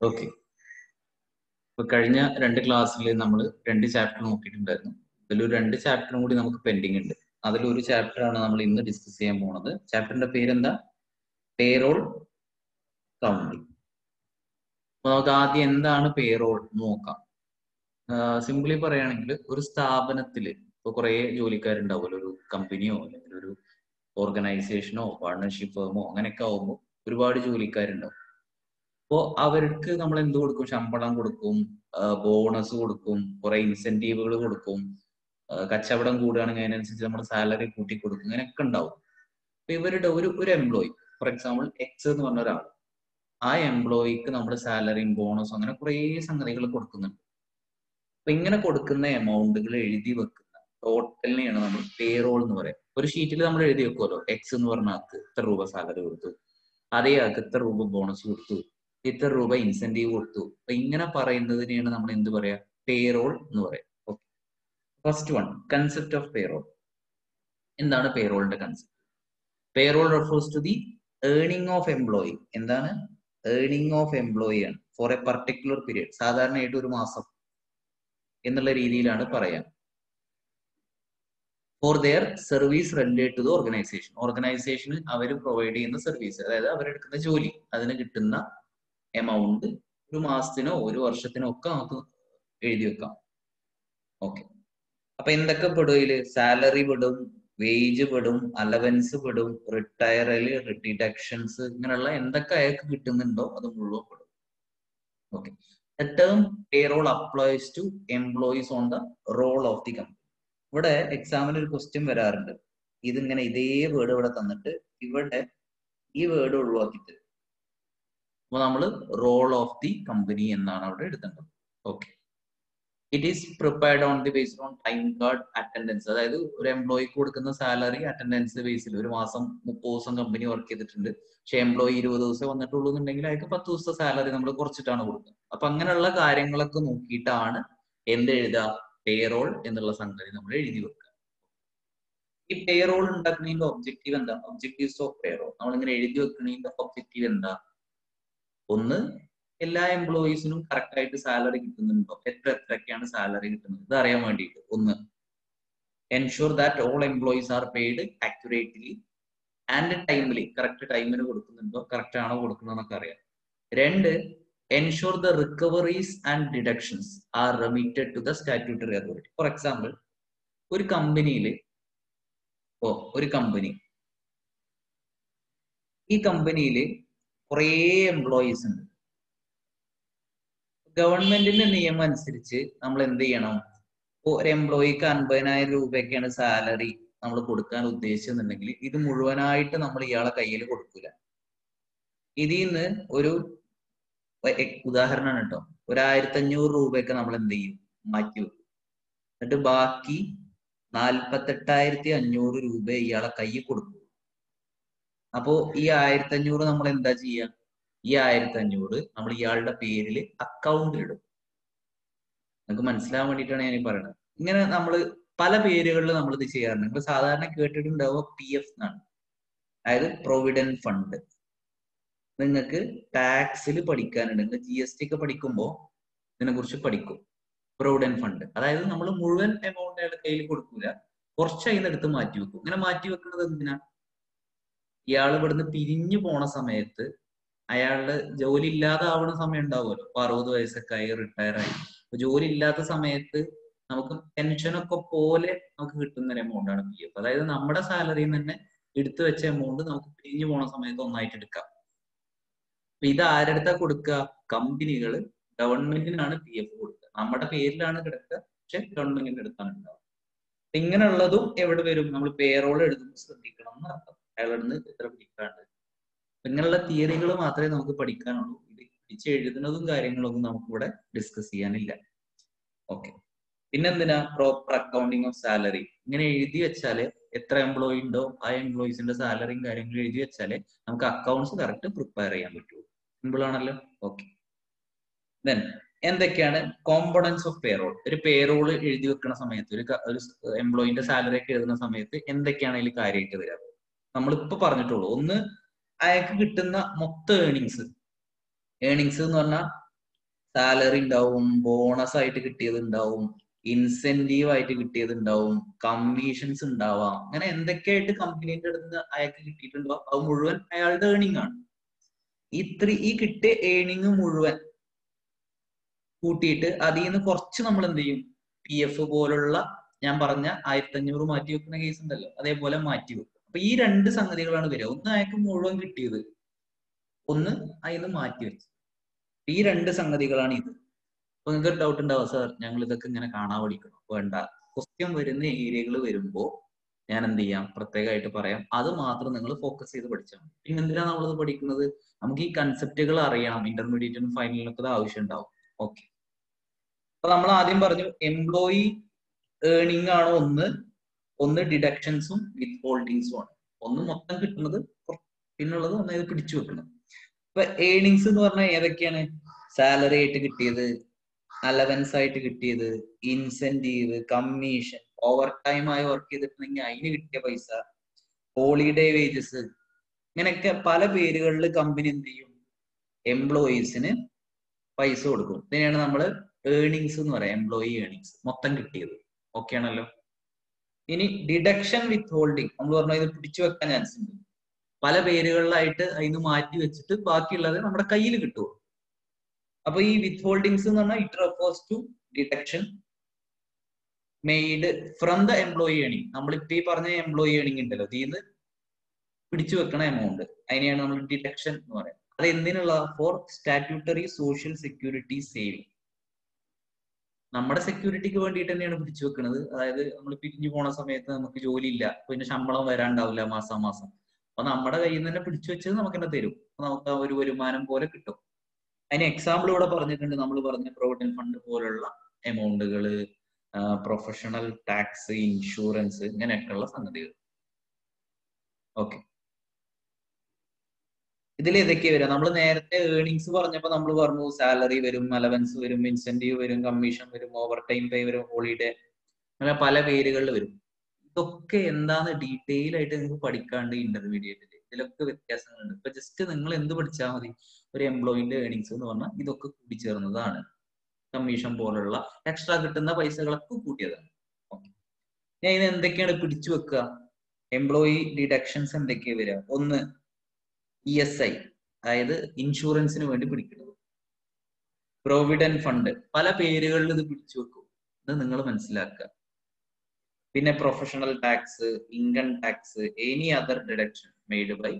Okay. ഇപ്പൊ കഴിഞ്ഞ 2 ക്ലാസ്സിൽ നമ്മൾ 2 ചാപ്റ്റർ നോക്കിയിട്ടുണ്ടായിരുന്നു. ഇതിലൊരു 2 ചാപ്റ്ററും കൂടി നമുക്ക് പെൻഡിങ് ഉണ്ട്. അതിലൊരു ചാപ്റ്റർ ആണ് നമ്മൾ ഇന്ന് ഡിസ്കസ് ചെയ്യാൻ പോകുന്നത്. ചാപ്റ്ററിന്റെ പേരെന്താ? Payroll counting. അപ്പൊ നമുക്ക് ആദ്യം എന്താണ് പേറോൾ നോക്കാം. സിംപ്ലി പറയുകയാണെങ്കിൽ ഒരു സ്ഥാപനത്തിൽ ഇപ്പൊ കുറെ ജോലിക്കാരുണ്ടാവുമല്ലോ, ഒരു കമ്പനിയോ അല്ലെങ്കിൽ ഒരു ഓർഗനൈസേഷനോ പാർട്ണർഷിപ്പ് ഫേമോ അങ്ങനെയൊക്കെ ആവുമ്പോൾ ഒരുപാട് ജോലിക്കാരുണ്ടാവും. അപ്പോ അവർക്ക് നമ്മൾ എന്ത് കൊടുക്കും? ശമ്പളം കൊടുക്കും, ബോണസ് കൊടുക്കും, കുറെ ഇൻസെന്റീവുകൾ കൊടുക്കും, കച്ചവടം കൂടുകയാണെങ്കിൽ അതിനനുസരിച്ച് നമ്മൾ സാലറി കൂട്ടി കൊടുക്കും, ഇങ്ങനെയൊക്കെ ഉണ്ടാവും. അപ്പൊ ഇവരുടെ ഒരു എംപ്ലോയി, ഫോർ എക്സാമ്പിൾ എക്സ് എന്ന് പറഞ്ഞ ഒരാൾ, ആ എംപ്ലോയിക്ക് നമ്മുടെ സാലറിയും ബോണസും അങ്ങനെ കുറെ സംഗതികൾ കൊടുക്കുന്നുണ്ട്. അപ്പൊ ഇങ്ങനെ കൊടുക്കുന്ന എമൗണ്ടുകൾ എഴുതി വെക്കുന്ന ടോട്ടലിനെയാണ് നമ്മൾ പേറോൾ എന്ന് പറയാം. ഒരു ഷീറ്റിൽ നമ്മൾ എഴുതി വെക്കുമല്ലോ, എക്സ് എന്ന് പറഞ്ഞ ആൾക്ക് ഇത്ര രൂപ സാലറി കൊടുത്തു, അതേ ആൾക്ക് ഇത്ര രൂപ ബോണസ് കൊടുത്തു, ഇത്ര രൂപ ഇൻസെന്റീവ് കൊടുത്തു. അപ്പൊ ഇങ്ങനെ പറയുന്നതിനെയാണ് നമ്മൾ എന്ത് പറയാ? പേറോൾ എന്ന് പറയാം. Okay. First one, concept of payroll. എന്താണ് പേറോളിന്റെ concept? Payroll refers to the earning of employee. എന്താണ്? ഏർണിംഗ് ഓഫ് എംപ്ലോയി ആണ് ഫോർ എ പർട്ടിക്കുലർ പീരീഡ്. സാധാരണയായിട്ട് ഒരു മാസം എന്നുള്ള രീതിയിലാണ് പറയാം. For their service related to the organisation. ഓർഗനൈസേഷന് അവർ പ്രൊവൈഡ് ചെയ്യുന്ന സർവീസ്, അതായത് അവരെടുക്കുന്ന ജോലി, അതിന് കിട്ടുന്ന എമൗണ്ട് ഒരു മാസത്തിനോ ഒരു വർഷത്തിനോ ഒക്കെ നമുക്ക് എഴുതി വെക്കാം. ഓക്കെ. അപ്പൊ എന്തൊക്കെ പെടും ഇതില്? സാലറി പെടും, വേജ് പെടും, അലവൻസ് പെടും, റിട്ടയറല്, ഡിഡക്ഷൻസ്, ഇങ്ങനെയുള്ള എന്തൊക്കെ അയാൾക്ക് കിട്ടുന്നുണ്ടോ അത് മുഴുവൻ പെടും. Okay. The term payroll applies to employees on the roll of the company. ഇവിടെ എക്സാമിന് ഒരു ക്വസ്റ്റ്യൻ വരാറുണ്ട്. ഇതിങ്ങനെ ഇതേ വേർഡ് ഇവിടെ തന്നിട്ട് ഇവിടെ ഈ വേർഡ് ഒഴിവാക്കിയിട്ട് അപ്പൊ നമ്മൾ റോൾ ഓഫ് ദി കമ്പനി എന്നാണ് അവിടെ എടുക്കേണ്ടത്. Okay. It is prepared on the based on time card attendance. അതായത് ഒരു എംപ്ലോയിക്ക് കൊടുക്കുന്ന സാലറി അറ്റൻഡൻസ് ബേസിൽ, ഒരു മാസം 30 ദിവസം കമ്പനി വർക്ക് ചെയ്തിട്ടുണ്ട്, പക്ഷെ എംപ്ലോയി 20 ദിവസം വന്നിട്ടുള്ളൂ എന്നുണ്ടെങ്കിൽ അയാൾക്ക് 10 ദിവസത്തെ സാലറി നമ്മൾ കുറച്ചിട്ടാണ് കൊടുക്കുന്നത്. അപ്പൊ അങ്ങനെയുള്ള കാര്യങ്ങളൊക്കെ നോക്കിയിട്ടാണ് എന്ത് എഴുതുക? പേറോൾ എന്നുള്ള സംഗതി നമ്മൾ എഴുതി വെക്കുക. ഈ പേറോൾ ഉണ്ടാക്കുന്നതിന്റെ ഒബ്ജക്റ്റീവ് എന്താ? ഒബ്ജക്റ്റീവ്സ് ഓഫ് പേറോൾ നമ്മളിങ്ങനെ എഴുതി വെക്കുന്നതിന്റെ ഒബ്ജക്റ്റീവ് എന്താ? ഒന്ന്, എല്ലാ എംപ്ലോയീസിനും കറക്റ്റ് ആയിട്ട് സാലറി കിട്ടുന്നുണ്ടോ, എത്രയൊക്കെയാണ് സാലറി കിട്ടുന്നത്, ഇത് അറിയാൻ വേണ്ടിയിട്ട്. ഒന്ന്, ensure that all employees are paid accurately and timely. Correct ടൈമിന് കൊടുക്കുന്നുണ്ടോ, കറക്റ്റ് ആണോ കൊടുക്കുന്നതെന്നൊക്കെ അറിയാം. രണ്ട്, ensure the recoveries and deductions are remitted to the statutory authority. For example, ഒരു കമ്പനിയിൽ ഒരു കമ്പനി, ഈ കമ്പനിയിൽ കുറേ എംപ്ലോയീസ് ഉണ്ട്. ഗവൺമെന്റിന്റെ നിയമം അനുസരിച്ച് നമ്മൾ എന്ത് ചെയ്യണം? ഒരു എംപ്ലോയിക്ക് 50,000 രൂപയൊക്കെയാണ് സാലറി നമ്മൾ കൊടുക്കാൻ ഉദ്ദേശിച്ചെന്നുണ്ടെങ്കിൽ ഇത് മുഴുവനായിട്ട് നമ്മൾ ഇയാളെ കയ്യിൽ കൊടുക്കൂല. ഇതിൽ നിന്ന് ഒരു ഉദാഹരണമാണ് കേട്ടോ, 1,500 രൂപയൊക്കെ നമ്മൾ എന്ത് ചെയ്യും? മാറ്റി വെക്കും. എന്നിട്ട് ബാക്കി 48,500 രൂപ ഇയാളെ കയ്യിൽ കൊടുക്കും. അപ്പോ ഈ 1,500 നമ്മൾ എന്താ ചെയ്യുക? ഈ 1,500 നമ്മൾ ഇയാളുടെ പേരിൽ അക്കൗണ്ടിലിടും. നിങ്ങൾക്ക് മനസ്സിലാവാൻ വേണ്ടിയിട്ടാണ് ഞാൻ ഈ പറയുന്നത്. ഇങ്ങനെ നമ്മൾ പല പേരുകളിൽ നമ്മൾ ഇത് ചെയ്യാറുണ്ട്. നിങ്ങൾ സാധാരണ കേട്ടിട്ടുണ്ടാവുക PF എന്നാണ്, അതായത് പ്രൊവിഡന്റ് ഫണ്ട്. നിങ്ങൾക്ക് ടാക്സിൽ പഠിക്കാനുണ്ട്, നിങ്ങൾ GST ഒക്കെ പഠിക്കുമ്പോൾ ഇതിനെ കുറിച്ച് പഠിക്കും. പ്രൊവിഡന്റ് ഫണ്ട് അതായത് നമ്മൾ മുഴുവൻ എമൗണ്ട് അയാളുടെ കയ്യിൽ കൊടുക്കൂല, കുറച്ച് അതിന് എടുത്ത് മാറ്റി വെക്കും. ഇങ്ങനെ മാറ്റി വെക്കുന്നത് എന്തിനാ? ഇയാൾ ഇവിടുന്ന് പിരിഞ്ഞു പോണ സമയത്ത്, അയാളുടെ ജോലി ഇല്ലാതെ ആവുന്ന സമയം ഉണ്ടാവുമല്ലോ, 60 വയസ്സൊക്കെ ആയി റിട്ടയർ ആയി, ജോലി ഇല്ലാത്ത സമയത്ത് നമുക്ക് പെൻഷനൊക്കെ പോലെ നമുക്ക് കിട്ടുന്ന ഒരു എമൗണ്ട് ആണ് PF. അതായത് നമ്മുടെ സാലറിയിൽ നിന്ന് തന്നെ എടുത്തു വെച്ച എമൗണ്ട് നമുക്ക് പിരിഞ്ഞു പോണ സമയത്ത് ഒന്നായിട്ട് എടുക്കാം. അപ്പൊ ഇത് ആരെടുത്താ കൊടുക്കുക? കമ്പനികൾ ഗവൺമെന്റിനാണ് PF കൊടുക്കുക. നമ്മുടെ പേരിലാണ് കിടക്കുക, പക്ഷെ ഗവൺമെന്റിന്റെ അടുത്താണ് ഉണ്ടാവുക. ഇങ്ങനെയുള്ളതും എവിടെ വരും? നമ്മൾ പേറോൾ എഴുതുമ്പോൾ ശ്രദ്ധിക്കണം എന്നർത്ഥം. അയാളുടെ നിന്ന് എത്ര പിടിക്കാണ്ട്. ഇങ്ങനെയുള്ള തിയറികൾ മാത്രമേ നമുക്ക് പഠിക്കാനുള്ളൂ. ഇത് പിടിച്ച് എഴുതുന്നതും കാര്യങ്ങളൊന്നും നമുക്കിവിടെ ഡിസ്കസ് ചെയ്യാനില്ല. ഓക്കെ. പിന്നെന്തിനാ? Proper accounting of salary. ഇങ്ങനെ എഴുതി വെച്ചാല് എത്ര എംപ്ലോയി ഉണ്ടോ ആ എംപ്ലോയീസിന്റെ സാലറിയും കാര്യങ്ങളും എഴുതി വെച്ചാല് നമുക്ക് അക്കൗണ്ട്സ് കറക്റ്റ് പ്രിപ്പയർ ചെയ്യാൻ പറ്റുള്ളൂ. സിമ്പിൾ ആണല്ലോ. ഓക്കെ. ദെൻ എന്തൊക്കെയാണ് കോമ്പണൻസ് ഓഫ് പേറോൾ? ഒരു പേറോൾ എഴുതി വെക്കുന്ന സമയത്ത്, ഒരു എംപ്ലോയിന്റെ സാലറി ഒക്കെ എഴുതുന്ന സമയത്ത് എന്തൊക്കെയാണ് അതിൽ കാര്യമായിട്ട് വരിക? നമ്മളിപ്പോ പറഞ്ഞിട്ടുള്ളൂ. ഒന്ന്, അയാൾക്ക് കിട്ടുന്ന മൊത്തം ഏണിങ്സ് എന്ന് പറഞ്ഞാൽ സാലറി ഉണ്ടാവും, ബോണസ് ആയിട്ട് കിട്ടിയത് ഉണ്ടാവും, ഇൻസെന്റീവ് ആയിട്ട് കിട്ടിയത് ഉണ്ടാവും, കമ്മീഷൻസ് ഉണ്ടാവാം. അങ്ങനെ എന്തൊക്കെയായിട്ട് കമ്പനീന്റെ അടുത്ത് നിന്ന് അയാൾക്ക് കിട്ടിയിട്ടുണ്ടോ അത് മുഴുവൻ അയാളുടെ ഏണിംഗ് ആണ്. ഈ കിട്ടിയ ഏണിംഗ് മുഴുവൻ കൂട്ടിയിട്ട് അതിൽ നിന്ന് കുറച്ച് നമ്മൾ എന്ത് ചെയ്യും, PF പോലുള്ള ഞാൻ പറഞ്ഞ 1500 മാറ്റി വെക്കുന്ന കേസ് ഉണ്ടല്ലോ, അതേപോലെ മാറ്റി വെക്കും. അപ്പൊ ഈ രണ്ട് സംഗതികളാണ് വരിക. ഒന്ന് അയാൾക്ക് മുഴുവൻ കിട്ടിയത്, ഒന്ന് അതിന് മാറ്റി വെച്ചു. ഈ രണ്ട് സംഗതികളാണ് ഇത്. അപ്പൊ നിങ്ങൾക്ക് ഡൗട്ട് ഉണ്ടാവും, സാർ ഞങ്ങൾ ഇതൊക്കെ ഇങ്ങനെ കാണാൻ പഠിക്കണം. വേണ്ട, ക്വസ്റ്റ്യൻ വരുന്ന ഏരിയകൾ വരുമ്പോ ഞാൻ എന്ത് ചെയ്യാം, പ്രത്യേകമായിട്ട് പറയാം. അത് മാത്രം നിങ്ങൾ ഫോക്കസ് ചെയ്ത് പഠിച്ചാൽ മതി. പിന്നെ എന്തിനാണ് നമ്മളിത് പഠിക്കുന്നത്? നമുക്ക് ഈ കൺസെപ്റ്റുകൾ അറിയണം. ഇന്റർമീഡിയറ്റിനും ഫൈനലിനൊക്കെ ഇത് ആവശ്യം ഉണ്ടാവും. ഓക്കെ, അപ്പൊ നമ്മൾ ആദ്യം പറഞ്ഞു എംപ്ലോയി ഏണിംഗ് ആണ് ഒന്ന് ഡിഡക്ഷൻസും വിത്ത് ഹോൾഡിങ്സും ആണ്. ഒന്ന് മൊത്തം കിട്ടുന്നത്, പിന്നുള്ളത് ഒന്ന് ഇത് പിടിച്ചു വെക്കുന്നത്. ഇപ്പൊ ഏണിങ്സ് എന്ന് പറഞ്ഞാൽ ഏതൊക്കെയാണ്? സാലറി ആയിട്ട് കിട്ടിയത്, അലവൻസ് ആയിട്ട് കിട്ടിയത്, ഇൻസെന്റീവ്, കമ്മീഷൻ, ഓവർ ടൈം ആയി വർക്ക് ചെയ്തിട്ടുണ്ടെങ്കിൽ അതിന് കിട്ടിയ പൈസ, ഹോളിഡേ വേജസ്, ഇങ്ങനെയൊക്കെ പല പേരുകളിൽ കമ്പനി എന്ത് ചെയ്യും, എംപ്ലോയീസിന് പൈസ കൊടുക്കും. ഇതിനെയാണ് നമ്മൾ ഏണിങ്സ് എന്ന് പറയാം, എംപ്ലോയി ഏണിങ്സ്, മൊത്തം കിട്ടിയത്. ഓക്കെ ആണല്ലോ. ഇനി ഡിഡക്ഷൻ വിത്ത് ഹോൾഡിങ്, നമ്മൾ പറഞ്ഞാൽ ഇത് പിടിച്ചു വെക്കാൻ ചാൻസ് ഉണ്ട്. പല പേരുകളിലായിട്ട് അതിന് മാറ്റി വെച്ചിട്ട് ബാക്കിയുള്ളത് നമ്മുടെ കയ്യിൽ കിട്ടുമോ. അപ്പൊ ഈ വിത്ത് ഹോൾഡിങ്സ് എന്ന് പറഞ്ഞാൽ it refers to deduction made from the employee earning. നമ്മളിപ്പോ ഈ പറഞ്ഞ എംപ്ലോയി ഏണിംഗ് ഉണ്ടല്ലോ, ഇതിന്ന് പിടിച്ചു വെക്കണ എമൗണ്ട്, അതിനെയാണ് നമ്മൾ ഡിഡക്ഷൻ എന്ന് പറയുന്നത്. അത് എന്തിനുള്ള? For statutory social security saving. നമ്മുടെ സെക്യൂരിറ്റിക്ക് വേണ്ടിയിട്ട് തന്നെയാണ് പിടിച്ചു വെക്കുന്നത്. അതായത് നമ്മൾ പിരിഞ്ഞു പോണ സമയത്ത് നമുക്ക് ജോലി ഇല്ല, പിന്നെ ശമ്പളം വരാണ്ടാവില്ല മാസം. അപ്പൊ നമ്മുടെ കയ്യിൽ നിന്ന് തന്നെ പിടിച്ചു വെച്ചത് നമുക്ക് തന്നെ തരും. നമുക്ക് ഒരു വരുമാനം പോലെ കിട്ടും. അതിന് എക്സാമ്പിൾ ഇവിടെ പറഞ്ഞിട്ടുണ്ട്. നമ്മൾ പറഞ്ഞ പ്രൊവിഡന്റ് ഫണ്ട് പോലുള്ള എമൗണ്ടുകള്, പ്രൊഫഷണൽ ടാക്സ്, ഇൻഷുറൻസ്, ഇങ്ങനെയൊക്കെയുള്ള സംഗതികൾ. ഓക്കെ, ഇതിൽ ഏതൊക്കെയാ വരിക? നമ്മൾ നേരത്തെ ഏർണിങ്സ് പറഞ്ഞപ്പോ നമ്മൾ പറഞ്ഞു സാലറി വരും, അലവൻസ് വരും, ഇൻസെന്റീവ് വരും, കമ്മീഷൻ വരും, ഓവർ ടൈം പേ വരും, ഹോളിഡേ, അങ്ങനെ പല പേരുകളിൽ വരും. ഇതൊക്കെ എന്താന്ന് ഡീറ്റെയിൽ ആയിട്ട് നിങ്ങൾക്ക് പഠിക്കാണ്ട് ഇന്റർമീഡിയറ്റിൽ. ഇതിലൊക്കെ വ്യത്യാസങ്ങളുണ്ട്. ഇപ്പൊ ജസ്റ്റ് നിങ്ങൾ എന്ത് പഠിച്ചാൽ മതി, ഒരു എംപ്ലോയിന്റെ ഏർണിങ്സ് എന്ന് പറഞ്ഞാൽ ഇതൊക്കെ കൂടിച്ചേർന്നതാണ്. കമ്മീഷൻ പോലുള്ള എക്സ്ട്രാ കിട്ടുന്ന പൈസകളൊക്കെ കൂട്ടിയതാണ്. ഞാൻ ഇത് എന്തൊക്കെയാണ് പിടിച്ചു വെക്കുക? എംപ്ലോയി ഡിഡക്ഷൻസ് എന്തൊക്കെയാ വരിക? ഒന്ന് ESI, അതായത് ഇൻഷുറൻസിന് വേണ്ടി പിടിക്കുന്നത്. പ്രൊവിഡന്റ് ഫണ്ട്, പല പേരുകളിൽ ഇത് പിടിച്ചു വെക്കും, ഇത് നിങ്ങൾ മനസ്സിലാക്കുക. പിന്നെ professional tax, income tax, any other deduction made by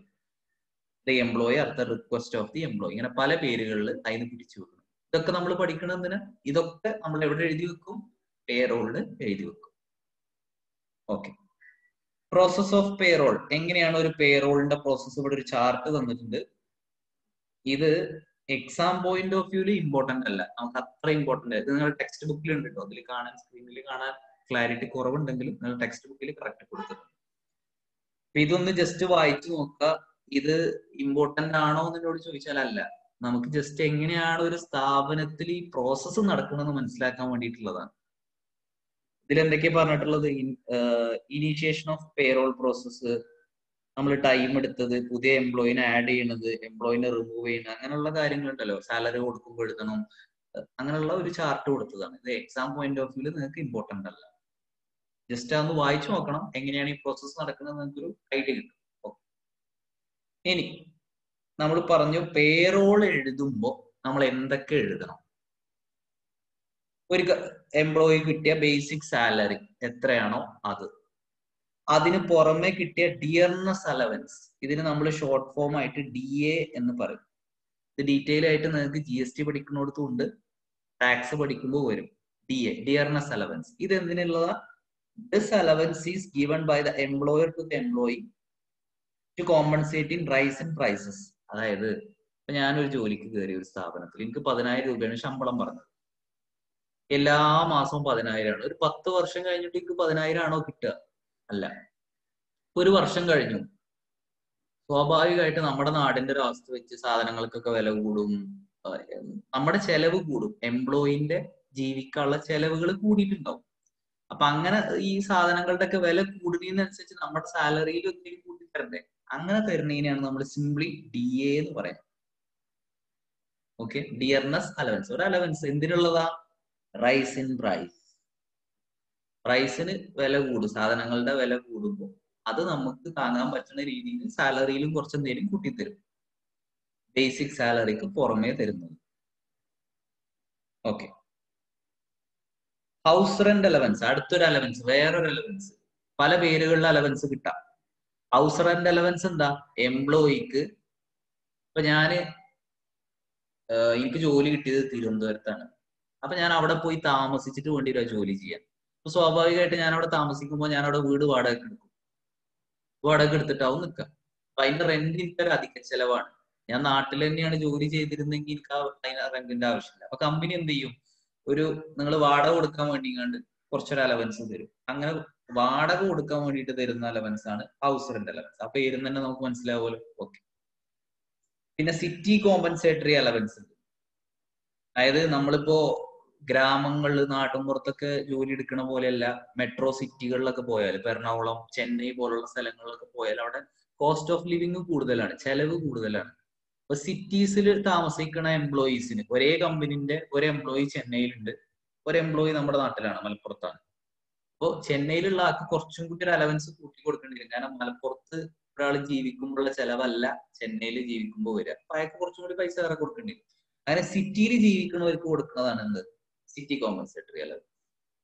the employee at the request of the employee, ഇങ്ങനെ പല പേരുകളിൽ അതിന് പിടിച്ചു വെക്കണം. ഇതൊക്കെ നമ്മൾ പഠിക്കണമെന്ന്, ഇതൊക്കെ നമ്മൾ എവിടെ എഴുതി വെക്കും? പേറോളിൽ എഴുതി വെക്കും. Okay, process of payroll. എങ്ങനെയാണ് ഒരു പേറോളിന്റെ പ്രോസസ്? ഇവിടെ ഒരു ചാർട്ട് തന്നിട്ടുണ്ട്. ഇത് എക്സാം പോയിന്റ് ഓഫ് വ്യൂല് ഇമ്പോർട്ടന്റ് അല്ല, നമുക്ക് അത്ര ഇമ്പോർട്ടന്റ്. ഇത് നിങ്ങൾ ടെക്സ്റ്റ് ബുക്കിൽ ഉണ്ട് കേട്ടോ, അതിൽ കാണാൻ, സ്ക്രീനിൽ കാണാൻ ക്ലാരിറ്റി കുറവുണ്ടെങ്കിലും നിങ്ങൾ ടെക്സ്റ്റ് ബുക്കിൽ കറക്റ്റ് കൊടുത്തിട്ടുണ്ട്. അപ്പൊ ഇതൊന്ന് ജസ്റ്റ് വായിച്ചു നോക്കുക. ഇത് ഇമ്പോർട്ടന്റ് ആണോ എന്നോട് ചോദിച്ചാൽ അല്ല, നമുക്ക് ജസ്റ്റ് എങ്ങനെയാണ് ഒരു സ്ഥാപനത്തിൽ ഈ പ്രോസസ്സ് നടക്കണമെന്ന് മനസ്സിലാക്കാൻ വേണ്ടിയിട്ടുള്ളതാണ്. ഇതിൽ എന്തൊക്കെയാ പറഞ്ഞിട്ടുള്ളത്? ഇനീഷ്യേഷൻ ഓഫ് പേറോൾ പ്രോസസ്സ്, നമ്മൾ ടൈം എടുത്തത്, പുതിയ എംപ്ലോയിനെ ആഡ് ചെയ്യണത്, എംപ്ലോയിനെ റിമൂവ് ചെയ്യുന്നത്, അങ്ങനെയുള്ള കാര്യങ്ങളുണ്ടല്ലോ. സാലറി കൊടുക്കുമ്പോൾ എഴുതണം, അങ്ങനെയുള്ള ഒരു ചാർട്ട് കൊടുത്തതാണ്. ഇത് എക്സാം പോയിന്റ് ഓഫ് വ്യൂല് നിങ്ങൾക്ക് ഇമ്പോർട്ടന്റ് അല്ല. ജസ്റ്റ് അതൊന്ന് വായിച്ചു നോക്കണം, എങ്ങനെയാണ് ഈ പ്രോസസ്സ് നടക്കുന്നത് നിങ്ങൾക്കൊരു ഐഡിയ കിട്ടും. ഇനി നമ്മൾ പറഞ്ഞു പേറോൾ എഴുതുമ്പോൾ നമ്മൾ എന്തൊക്കെ എഴുതണം. ഒരു എംപ്ലോയി കിട്ടിയ ബേസിക് സാലറി എത്രയാണോ അത്, അതിന് പുറമെ കിട്ടിയ ഡിയർനെസ് അലവൻസ്, ഇതിന് നമ്മൾ ഷോർട്ട് ഫോം ആയിട്ട് DA എന്ന് പറയും. ഇത് ഡീറ്റെയിൽ ആയിട്ട് നിങ്ങൾക്ക് GST പഠിക്കുന്നിടത്തും ഉണ്ട്, ടാക്സ് പഠിക്കുമ്പോൾ വരും. DA, dearness allowance. ഇത് എന്തിനുള്ളതാ? This allowance is given by the employer to the employee to compensate in rise in prices. അതായത് ഇപ്പൊ ഞാനൊരു ജോലിക്ക് കയറിയ ഒരു സ്ഥാപനത്തിൽ എനിക്ക് 10,000 രൂപയാണ് ശമ്പളം പറഞ്ഞത്. എല്ലാ മാസവും 10,000 ആണ്. ഒരു 10 വർഷം കഴിഞ്ഞിട്ട് എനിക്ക് 10,000 ആണോ കിട്ടുക? അല്ല. ഒരു വർഷം കഴിഞ്ഞു, സ്വാഭാവികമായിട്ട് നമ്മുടെ നാടിന്റെ ഒരു അവസ്ഥ വെച്ച് സാധനങ്ങൾക്കൊക്കെ വില കൂടും, നമ്മുടെ ചെലവ് കൂടും, എംപ്ലോയിന്റെ ജീവിക്കാനുള്ള ചെലവുകൾ കൂടിയിട്ടുണ്ടാവും. അപ്പൊ അങ്ങനെ ഈ സാധനങ്ങളുടെ ഒക്കെ വില കൂടുന്നതിനനുസരിച്ച് നമ്മുടെ സാലറിയിൽ ഒത്തിരി കൂട്ടി തരണ്ടേ? അങ്ങനെ തരുന്നതിനാണ് നമ്മൾ സിംപ്ലി DA എന്ന് പറയുന്നത്. Okay, dearness allowance. ഒരു അലവൻസ് എന്തിനുള്ളതാ? Rise in price. പ്രൈസിന് വില കൂടും, സാധനങ്ങളുടെ വില കൂടുമ്പോൾ അത് നമുക്ക് താങ്ങാൻ പറ്റുന്ന രീതിയിൽ സാലറിയിലും കുറച്ച് എന്തെങ്കിലും കൂട്ടിത്തരും. ബേസിക് സാലറിക്ക് പുറമേ തരുന്നത്. Okay, house rent allowance. അടുത്തൊരു അലവൻസ്, വേറൊരു അലവൻസ്. പല പേരുകളിൽ അലവൻസ് കിട്ടാം. ഹൗസ് റെന്റ് അലവൻസ് എന്താ? എംപ്ലോയിക്ക്, ഇപ്പൊ എനിക്ക് ജോലി കിട്ടിയത് തിരുവനന്തപുരത്താണ്. അപ്പൊ ഞാൻ അവിടെ പോയി താമസിച്ചിട്ട് വേണ്ടി വരും ജോലി ചെയ്യാൻ. അപ്പൊ സ്വാഭാവികമായിട്ട് ഞാൻ അവിടെ താമസിക്കുമ്പോൾ ഞാൻ അവിടെ വീട് വാടക എടുക്കും. വാടക എടുത്തിട്ടാവും നിൽക്കുക. അപ്പൊ അതിന്റെ റെന്റ് എനിക്കൊരു അധിക ചെലവാണ്. ഞാൻ നാട്ടിൽ തന്നെയാണ് ജോലി ചെയ്തിരുന്നെങ്കിൽ എനിക്ക് അതിന് റെന്റിന്റെ ആവശ്യമില്ല. അപ്പൊ കമ്പനി എന്ത് ചെയ്യും? നിങ്ങൾ വാടക കൊടുക്കാൻ വേണ്ടി കുറച്ചൊരു അലവൻസ് തരും. അങ്ങനെ വാടക കൊടുക്കാൻ വേണ്ടിയിട്ട് തരുന്ന അലവൻസ് ആണ് ഹൗസ് റെന്റ് അലവൻസ്. ആ പേരും തന്നെ നമുക്ക് മനസ്സിലാവുമല്ലോ. ഓക്കെ, പിന്നെ സിറ്റി കോമ്പൻസേറ്ററി അലവൻസ് ഉണ്ട്. അതായത് നമ്മളിപ്പോ ഗ്രാമങ്ങളിൽ നാട്ടിൻപുറത്തൊക്കെ ജോലി എടുക്കണ പോലെയല്ല, മെട്രോ സിറ്റികളിലൊക്കെ പോയാൽ, ഇപ്പൊ എറണാകുളം, ചെന്നൈ പോലുള്ള സ്ഥലങ്ങളിലൊക്കെ പോയാൽ അവിടെ കോസ്റ്റ് ഓഫ് ലിവിങ് കൂടുതലാണ്, ചെലവ് കൂടുതലാണ്. ഇപ്പൊ സിറ്റീസിൽ താമസിക്കുന്ന എംപ്ലോയീസിന്, ഒരേ കമ്പനിന്റെ ഒരു എംപ്ലോയി ചെന്നൈയിലുണ്ട്, ഒരു എംപ്ലോയി നമ്മുടെ നാട്ടിലാണ്, മലപ്പുറത്താണ്. അപ്പോൾ ചെന്നൈയിലുള്ള ആൾക്ക് കുറച്ചും കൂടി ഒരു അലവൻസ് കൂട്ടി കൊടുക്കേണ്ടി വരും. കാരണം മലപ്പുറത്ത് ഒരാൾ ജീവിക്കുമ്പോഴുള്ള ചെലവല്ല ചെന്നൈയിൽ ജീവിക്കുമ്പോൾ വരിക. അപ്പൊ അയാൾക്ക് കുറച്ചും കൂടി പൈസ വേറെ കൊടുക്കേണ്ടി വരും. അങ്ങനെ സിറ്റിയിൽ ജീവിക്കുന്നവർക്ക് കൊടുക്കുന്നതാണ് എന്ത്? City compensatory allowance.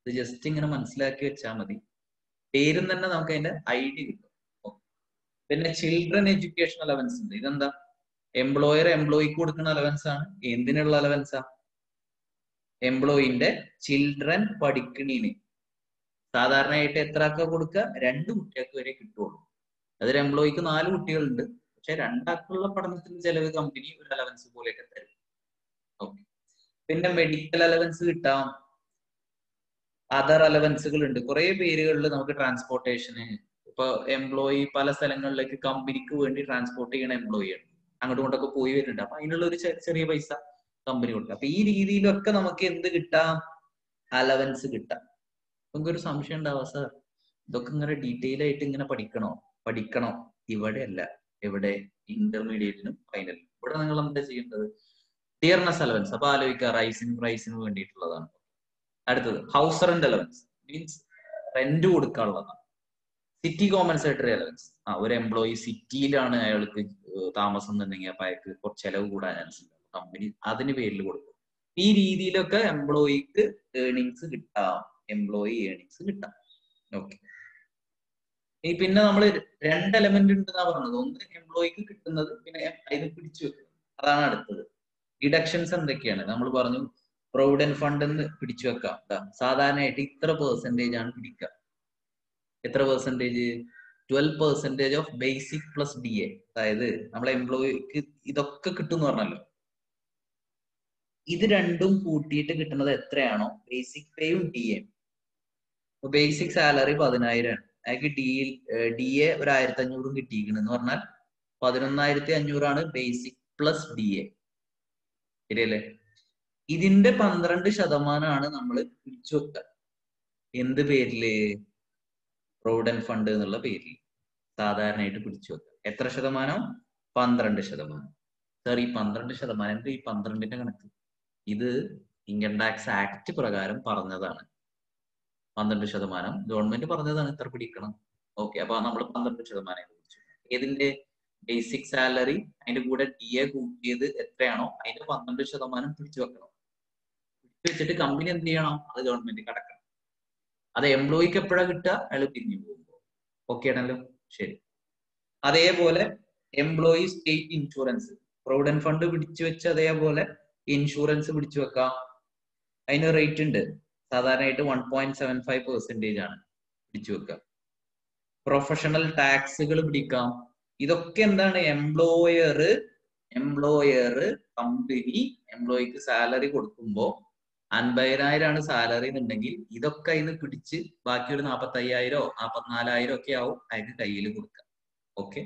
ഇത് ജസ്റ്റ് ഇങ്ങനെ മനസ്സിലാക്കി വെച്ചാൽ മതി. പേരും തന്നെ നമുക്ക് അതിന്റെ ഐഡിയ കിട്ടും. പിന്നെ ചിൽഡ്രൻ എഡ്യൂക്കേഷൻ അലവൻസ് ഉണ്ട്. ഇതെന്താ? എംപ്ലോയർ എംപ്ലോയിക്ക് കൊടുക്കുന്ന അലവൻസ് ആണ്. എന്തിനുള്ള അലവൻസാ? എംപ്ലോയിന്റെ ചിൽഡ്രൻ പഠിക്കണീന്. സാധാരണയായിട്ട് എത്ര ആക്ക കൊടുക്കുക? 2 കുട്ടികൾക്ക് വരെ കിട്ടുള്ളൂ. അതൊരു എംപ്ലോയിക്ക് 4 കുട്ടികളുണ്ട്, പക്ഷെ 2 ആൾക്കുള്ള പഠനത്തിന് ചെലവ് കമ്പനി ഒരു അലവൻസ് പോലെയൊക്കെ തരും. ഓക്കെ, പിന്നെ മെഡിക്കൽ അലവൻസ് കിട്ടാം. അതർ അലവൻസുകൾ ഉണ്ട്, കുറെ പേരുകളിൽ നമുക്ക് ട്രാൻസ്പോർട്ടേഷന്. ഇപ്പൊ എംപ്ലോയി പല സ്ഥലങ്ങളിലേക്ക് കമ്പനിക്ക് വേണ്ടി ട്രാൻസ്പോർട്ട് ചെയ്യണ എംപ്ലോയിയാണ്, അങ്ങോട്ടും ഇങ്ങോട്ടൊക്കെ പോയി വരുന്നുണ്ട്. അപ്പൊ അതിനുള്ള ഒരു ചെറിയ പൈസ കമ്പനി കൊടുക്കുക. അപ്പൊ ഈ രീതിയിലൊക്കെ നമുക്ക് എന്ത് കിട്ടാം? അലവൻസ് കിട്ടാം. നമുക്കൊരു സംശയം ഉണ്ടാവാം, സാർ ഇതൊക്കെ ഇങ്ങനെ ഡീറ്റെയിൽ ആയിട്ട് ഇങ്ങനെ പഠിക്കണോ? ഇവിടെയല്ല. എവിടെ? ഇന്റർമീഡിയറ്റിനും ഫൈനലിനും. ഇവിടെ നിങ്ങൾ എന്താ ചെയ്യേണ്ടത്? Dearness allowance. അപ്പൊ ആലോചിക്കുക, റൈസ് ഇൻ പ്രൈസിന് വേണ്ടിയിട്ടുള്ളതാണ്. അടുത്തത് house rent allowance, means rent കൊടുക്കാനുള്ളതാണ്. City compensatory allowance. ഒരു എംപ്ലോയി സിറ്റിയിലാണ് അയാൾക്ക് താമസം എന്നുണ്ടെങ്കിൽ അപ്പൊ അയാൾക്ക് കുറച്ച് ചെലവ് കൂടാൻ ചാൻസ് ഉണ്ട്. കമ്പനി അതിന് പേരിൽ കൊടുക്കും. ഈ രീതിയിലൊക്കെ എംപ്ലോയിക്ക് ഏർണിങ്സ് കിട്ടാം, എംപ്ലോയി ഏർണിങ്സ് കിട്ടാം. ഓക്കെ, പിന്നെ നമ്മൾ 2 എലമെന്റ് ഉണ്ടെന്നാ പറഞ്ഞത്. ഒന്ന് എംപ്ലോയിക്ക് കിട്ടുന്നത്, പിന്നെ അതിന് പിടിച്ചു വെക്കുന്നത്. അതാണ് അടുത്തത്. ഡിഡക്ഷൻസ് എന്തൊക്കെയാണ് നമ്മൾ പറഞ്ഞു? പ്രൊവിഡന്റ് ഫണ്ട് എന്ന് പിടിച്ചു വെക്കാം. സാധാരണയായിട്ട് ഇത്ര പെർസെന്റേജ് ആണ് പിടിക്കുക. എത്ര percentage? 12% of basic plus DA. അതായത് നമ്മളെ എംപ്ലോയിക്ക് ഇതൊക്കെ കിട്ടും എന്ന് പറഞ്ഞല്ലോ, ഇത് രണ്ടും കൂട്ടിയിട്ട് കിട്ടുന്നത് എത്രയാണോ ബേസിക് പേയും DA. ബേസിക് സാലറി 10,000 ആണ്. അയാൾക്ക് DA ഒരു 1,500 കിട്ടിയിരിക്കണെന്ന് പറഞ്ഞാൽ 11,500 ആണ് ബേസിക് പ്ലസ് DA. ശരിയല്ലേ? ഇതിന്റെ 12% നമ്മൾ പിടിച്ചു വെക്കുക. എന്ത് പേരില്? പ്രൊവിഡന്റ് ഫണ്ട് എന്നുള്ള പേരിൽ സാധാരണയായിട്ട് പിടിച്ചു വെക്കുക. എത്ര ശതമാനം? 12%. സാർ ഈ 12%, എന്ത് ഈ 12ന്റെ കണക്ക്? ഇത് ഇൻകം ടാക്സ് ആക്ട് പ്രകാരം പറഞ്ഞതാണ്. 12% ഗവൺമെന്റ് പറഞ്ഞതാണ് ഇത്ര പിടിക്കണം. ഓക്കെ, അപ്പൊ നമ്മൾ 12% പിടിച്ചു. ഏതിന്റെ? ബേസിക് സാലറി, അതിന്റെ കൂടെ DA കൂട്ടിയത് എത്രയാണോ അതിന്റെ 12% പിടിച്ചു വെക്കണം. പിടിച്ചു വെച്ചിട്ട് കമ്പനി എന്ത് ചെയ്യണം? അത് ഗവൺമെന്റ് കടക്കണം. അത് എംപ്ലോയിക്ക് എപ്പോഴാണ് കിട്ടുക? അയാൾ പിരിഞ്ഞു പോകുമ്പോൾ. ഓക്കെ ആണല്ലോ? ശരി. അതേപോലെ employee state insurance, provident fund പിടിച്ചു വെച്ച് അതേപോലെ ഇൻഷുറൻസ് പിടിച്ചു വെക്കാം. അതിന് റേറ്റ് ഉണ്ട്. സാധാരണയായിട്ട് 1.75% ആണ് പിടിച്ചു വെക്കുക. പ്രൊഫഷണൽ ടാക്സുകൾ പിടിക്കാം. ഇതൊക്കെ എന്താണ്? എംപ്ലോയർ കമ്പനി എംപ്ലോയിക്ക് സാലറി കൊടുക്കുമ്പോൾ 50,000 ആണ് സാലറി എന്നുണ്ടെങ്കിൽ ഇതൊക്കെ അതിന് പിടിച്ച് ബാക്കി ഒരു 45,000 44,000 ഒക്കെ ആവും അയാൾക്ക് കയ്യിൽ കൊടുക്കുക. Okay,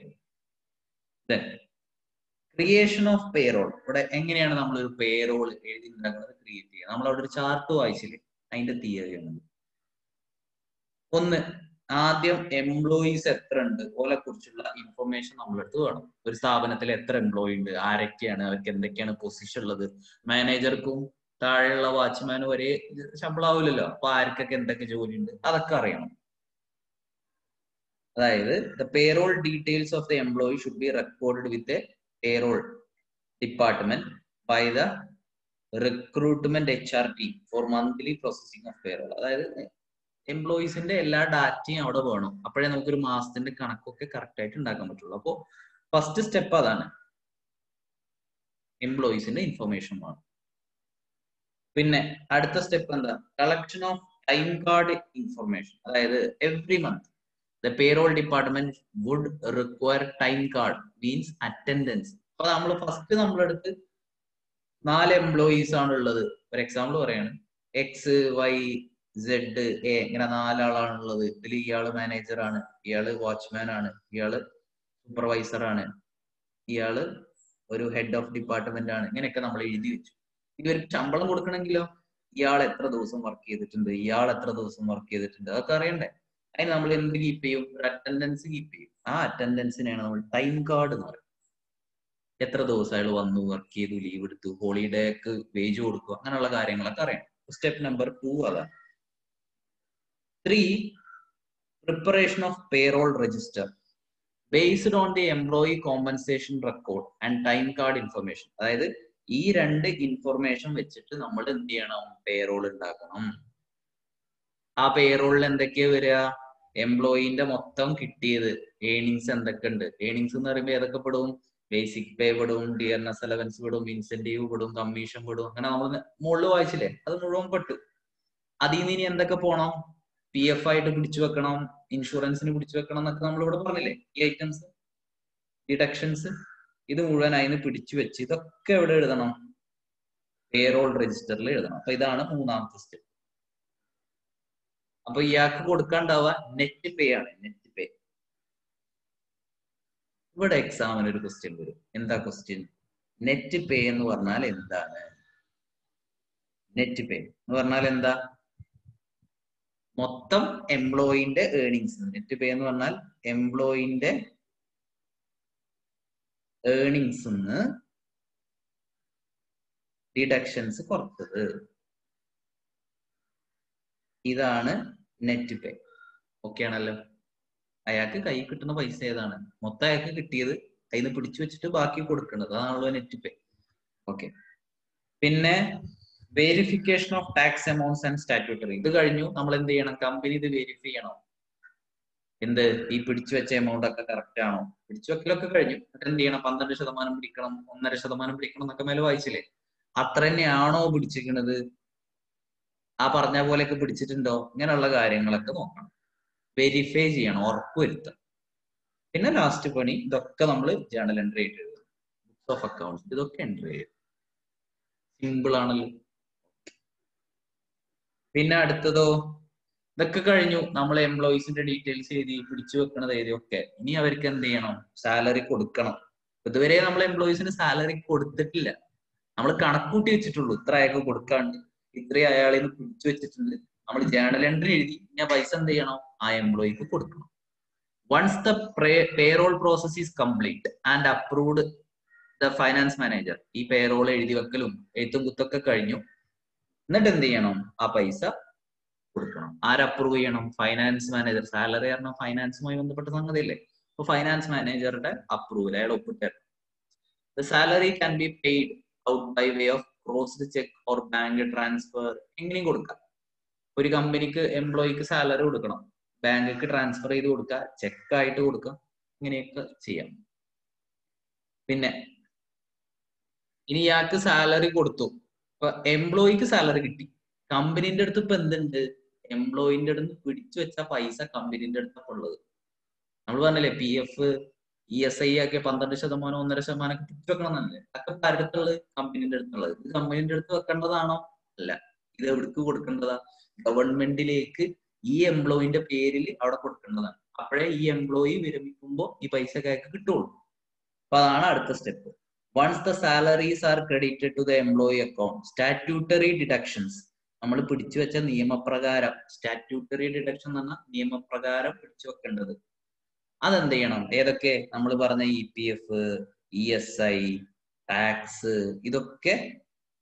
creation of payroll. ഇവിടെ എങ്ങനെയാണ് നമ്മൾ ഒരു പേറോൾ എഴുതി ഉണ്ടാക്കുന്നത്, ക്രിയേറ്റ് ചെയ്യുക? നമ്മൾ അവിടെ ഒരു ചാർട്ട് വായിച്ചില്ലേ, അതിന്റെ തിയറി ആണ്. ഒന്ന്, ആദ്യം എംപ്ലോയീസ് എത്ര ഉണ്ട് ഓലെ കുറിച്ചുള്ള ഇൻഫർമേഷൻ നമ്മളെടുത്ത് വേണം. ഒരു സ്ഥാപനത്തിൽ എത്ര എംപ്ലോയി ഉണ്ട്, ആരൊക്കെയാണ്, അവർക്ക് എന്തൊക്കെയാണ് പൊസിഷൻ ഉള്ളത്. മാനേജർക്കും താഴെയുള്ള വാച്ച്മാനും ഒരേ ശമ്പളം ആവില്ലല്ലോ. അപ്പൊ ആർക്കൊക്കെ എന്തൊക്കെ ജോലി ഉണ്ട് അതൊക്കെ അറിയണം. അതായത് the payroll details of the employee should be record with a payroll department by the recruitment HR team for monthly processing of payroll. അതായത് എംപ്ലോയീസിന്റെ എല്ലാ ഡാറ്റയും അവിടെ വേണം. അപ്പോഴേ നമുക്കൊരു മാസത്തിന്റെ കണക്കൊക്കെ കറക്റ്റ് ആയിട്ട് ഉണ്ടാക്കാൻ പറ്റുള്ളൂ. അപ്പോൾ ഫസ്റ്റ് സ്റ്റെപ്പ് അതാണ്, എംപ്ലോയീസിന്റെ ഇൻഫർമേഷൻ വേണം. പിന്നെ അടുത്ത സ്റ്റെപ്പ് എന്താ, collection of time card information. അതായത് every month the payroll department would require time card, means attendance. അപ്പൊ നമ്മൾ ഫസ്റ്റ് നമ്മളെടുത്ത് 4 എംപ്ലോയീസ് ആണ് ഉള്ളത്. ഒരു എക്സാമ്പിൾ പറയാണ്, XYZA ഇങ്ങനെ 4 ആളാണുള്ളത്. ഇതിൽ ഇയാള് മാനേജർ ആണ്, ഇയാള് വാച്ച്മാൻ ആണ്, ഇയാള് സൂപ്പർവൈസർ ആണ്, ഇയാള് ഒരു ഹെഡ് ഓഫ് ഡിപ്പാർട്ട്മെന്റ് ആണ്. ഇങ്ങനെയൊക്കെ നമ്മൾ എഴുതി വെച്ചു. ഇവർക്ക് ശമ്പളം കൊടുക്കണമെങ്കിലോ ഇയാൾ എത്ര ദിവസം വർക്ക് ചെയ്തിട്ടുണ്ട്, ഇയാൾ എത്ര ദിവസം വർക്ക് ചെയ്തിട്ടുണ്ട്, അതൊക്കെ അറിയണ്ടേ. അതിന് നമ്മൾ എന്ത് കീപ്പ് ചെയ്യും, ഒരു അറ്റൻഡൻസ് കീപ്പ് ചെയ്യും. ആ അറ്റൻഡൻസിനെയാണ് നമ്മൾ ടൈം കാർഡ് എന്ന് പറയുന്നത്. എത്ര ദിവസം അയാൾ വന്നു, വർക്ക് ചെയ്തു, ലീവ് എടുത്തു, ഹോളിഡേക്ക് വേജ് കൊടുക്കുക, അങ്ങനെയുള്ള കാര്യങ്ങളൊക്കെ അറിയണം. സ്റ്റെപ്പ് നമ്പർ 2 അതാണ്. 3 preparation of payroll register based on the employee compensation record and time card information. അതായത് ഈ 2 ഇൻഫർമേഷൻ വെച്ചിട്ട് നമ്മൾ എന്ത് ചെയ്യണം, പേറോൾ ഉണ്ടാക്കണം. ആ പേറോളിൽ എന്തൊക്കെയാ വരിക, എംപ്ലോയിന്റെ മൊത്തം കിട്ടിയത്, ഏണിങ്സ് എന്തൊക്കെ ഉണ്ട്. ഏണിങ്സ് എന്ന് പറയുമ്പോൾ ഏതൊക്കെ പെടും, ബേസിക് പേ പെടും, ഡിയർനെസ് അലവൻസ് പെടും, ഇൻസെന്റീവ് പെടും, കമ്മീഷൻ പെടും. അങ്ങനെ നമ്മൾ മുകളിൽ വായിച്ചില്ലേ, അത് മുഴുവൻ പെട്ടു. അതിൽ നിന്ന് ഇനി എന്തൊക്കെ പോണം, PF ആയിട്ട് പിടിച്ചു വെക്കണം, ഇൻഷുറൻസിന് പിടിച്ചു വെക്കണം എന്നൊക്കെ നമ്മളിവിടെ പറഞ്ഞില്ലേ. ഈ ഐറ്റംസ്, ഡിഡക്ഷൻസ്, ഇത് മുഴുവൻ അതിന് പിടിച്ചു വെച്ച് ഇതൊക്കെ എവിടെ എഴുതണം, പേറോൾ രജിസ്റ്ററിൽ എഴുതണം. അപ്പൊ ഇതാണ് 3ാമത്തെ സ്റ്റെപ്പ്. അപ്പൊ ഇയാൾക്ക് കൊടുക്കാണ്ടാവുക നെറ്റ് പേ ആണ്. നെറ്റ് പേ. ഇവിടെ എക്സാമിന് ഒരു ക്വസ്റ്റ്യൻ വരും. എന്താ ക്വസ്റ്റ്യൻ, നെറ്റ് പേ എന്ന് പറഞ്ഞാൽ എന്താണ്? നെറ്റ് പേ എന്ന് പറഞ്ഞാൽ എന്താ, മൊത്തം എംപ്ലോയിന്റെ ഏർണിങ്സ്. നെറ്റ് പേ എന്ന് പറഞ്ഞാൽ എംപ്ലോയിന്റെ ഏർണിങ്സ് ഡിഡക്ഷൻസ് കുറച്ചത്. ഇതാണ് നെറ്റ് പേ. ഓക്കെ ആണല്ലോ. അയാൾക്ക് കൈ കിട്ടുന്ന പൈസ ഏതാണ്, മൊത്തം അയാൾക്ക് കിട്ടിയത് അതിന് പിടിച്ചു വെച്ചിട്ട് ബാക്കി കൊടുക്കുന്നത്, അതാണല്ലോ നെറ്റ് പേ. ഓക്കെ. പിന്നെ verification of tax amounts and statutory. ഇത് കഴിഞ്ഞു. നമ്മൾ എന്ത് ചെയ്യണം, കമ്പനി ഇത് വെരിഫൈ ചെയ്യണം. എന്ത്, ഈ പിടിച്ചു വെച്ച എമൗണ്ട് ഒക്കെ കറക്റ്റ് ആണോ. പിടിച്ചു വെക്കലൊക്കെ കഴിഞ്ഞു. എന്ത് ചെയ്യണം, 12% പിടിക്കണം, 1.5% പിടിക്കണം എന്നൊക്കെ മേലെ വായിച്ചില്ലേ. അത്ര തന്നെയാണോ പിടിച്ചിരിക്കുന്നത്, ആ പറഞ്ഞ പോലെയൊക്കെ പിടിച്ചിട്ടുണ്ടോ, ഇങ്ങനെയുള്ള കാര്യങ്ങളൊക്കെ നോക്കണം, വെരിഫൈ ചെയ്യണം, ഉറപ്പുവരുത്തണം. പിന്നെ ലാസ്റ്റ് പണി, ഇതൊക്കെ നമ്മൾ ജേണൽ എൻട്രി ആയിട്ട് എഴുതും. ബുക്സ് ഓഫ് അക്കൗണ്ട്സ് ഇതൊക്കെ എൻട്രി ചെയ്യും. സിമ്പിൾ ആണല്ലോ. പിന്നെ അടുത്തതോ, ഇതൊക്കെ കഴിഞ്ഞു. നമ്മൾ എംപ്ലോയീസിന്റെ ഡീറ്റെയിൽസ് എഴുതി, പിടിച്ചു വെക്കണത് എഴുതി ഒക്കെ. ഇനി അവർക്ക് എന്ത് ചെയ്യണം, സാലറി കൊടുക്കണം. ഇതുവരെ നമ്മൾ എംപ്ലോയീസിന് സാലറി കൊടുത്തിട്ടില്ല. നമ്മൾ കണക്കൂട്ടി വെച്ചിട്ടുള്ളൂ, ഇത്ര അയാൾക്ക് കൊടുക്കാണ്ട്, ഇത്ര അയാളിന് പിടിച്ചു വെച്ചിട്ടുണ്ട്. നമ്മൾ ജേണൽ എൻട്രി എഴുതി, ഞാൻ പൈസ എന്ത് ചെയ്യണം, ആ എംപ്ലോയിക്ക് കൊടുക്കണം. Once the payroll process is complete and approved the finance manager. ഈ പേറോൾ എഴുതി വെക്കലും എഴുത്തും കുത്തൊക്കെ കഴിഞ്ഞു. എന്നിട്ട് എന്ത് ചെയ്യണം, ആ പൈസ കൊടുക്കണം. ആര് അപ്രൂവ് ചെയ്യണം, ഫൈനാൻസ് മാനേജർ. സാലറി പറഞ്ഞാൽ ഫൈനാൻസുമായി ബന്ധപ്പെട്ട സംഗതിയല്ലേ. അപ്പൊ ഫൈനാൻസ് മാനേജറുടെ അപ്രൂവൽ, അയാൾ ഒപ്പിട്ട്. The salary can be paid out by way of crossed cheque or bank transfer. എങ്ങനെയും കൊടുക്കാം. ഒരു കമ്പനിക്ക് എംപ്ലോയിക്ക് സാലറി കൊടുക്കണം, ബാങ്കിക്ക് ട്രാൻസ്ഫർ ചെയ്ത് കൊടുക്കുക, ചെക്കായിട്ട് കൊടുക്കാം, ഇങ്ങനെയൊക്കെ ചെയ്യാം. പിന്നെ ഇനി ഇയാൾക്ക് സാലറി കൊടുത്തു, ഇപ്പൊ എംപ്ലോയിക്ക് സാലറി കിട്ടി. കമ്പനിന്റെ അടുത്ത് ഇപ്പൊ എന്തുണ്ട്, എംപ്ലോയിന്റെ അടുത്ത് പിടിച്ചു വെച്ച പൈസ കമ്പനിന്റെ അടുത്തൊക്കെ ഉള്ളത്. നമ്മൾ പറഞ്ഞല്ലേ PF ESI ഒക്കെ 12%, 1.5% ഒക്കെ പിടിച്ചു വെക്കണം എന്നല്ലേ. അതൊക്കെ അടുത്തുള്ളത് കമ്പനിന്റെ അടുത്തുള്ളത്. ഇത് കമ്പനിന്റെ അടുത്ത് വെക്കേണ്ടതാണോ, അല്ല. ഇത് എവിടേക്ക് കൊടുക്കേണ്ടതാ, ഗവൺമെന്റിലേക്ക് ഈ എംപ്ലോയിന്റെ പേരിൽ അവിടെ കൊടുക്കേണ്ടതാണ്. അപ്പോഴേ ഈ എംപ്ലോയി വിരമിക്കുമ്പോൾ ഈ പൈസ കയക്ക് കിട്ടുള്ളൂ. അപ്പൊ അതാണ് അടുത്ത step. Once the salaries are credited to the employee account, statutory deductions. നമ്മൾ പിടിച്ചു വെച്ച നിയമപ്രകാരം, സ്റ്റാറ്റ്യൂട്ടറി ഡിഡക്ഷൻ എന്ന് പറഞ്ഞാൽ നിയമപ്രകാരം പിടിച്ചു വെക്കേണ്ടത്. അതെന്ത് ചെയ്യണം? ഏതൊക്കെ നമ്മൾ പറഞ്ഞ EPF, ESI, ടാക്സ്, ഇതൊക്കെ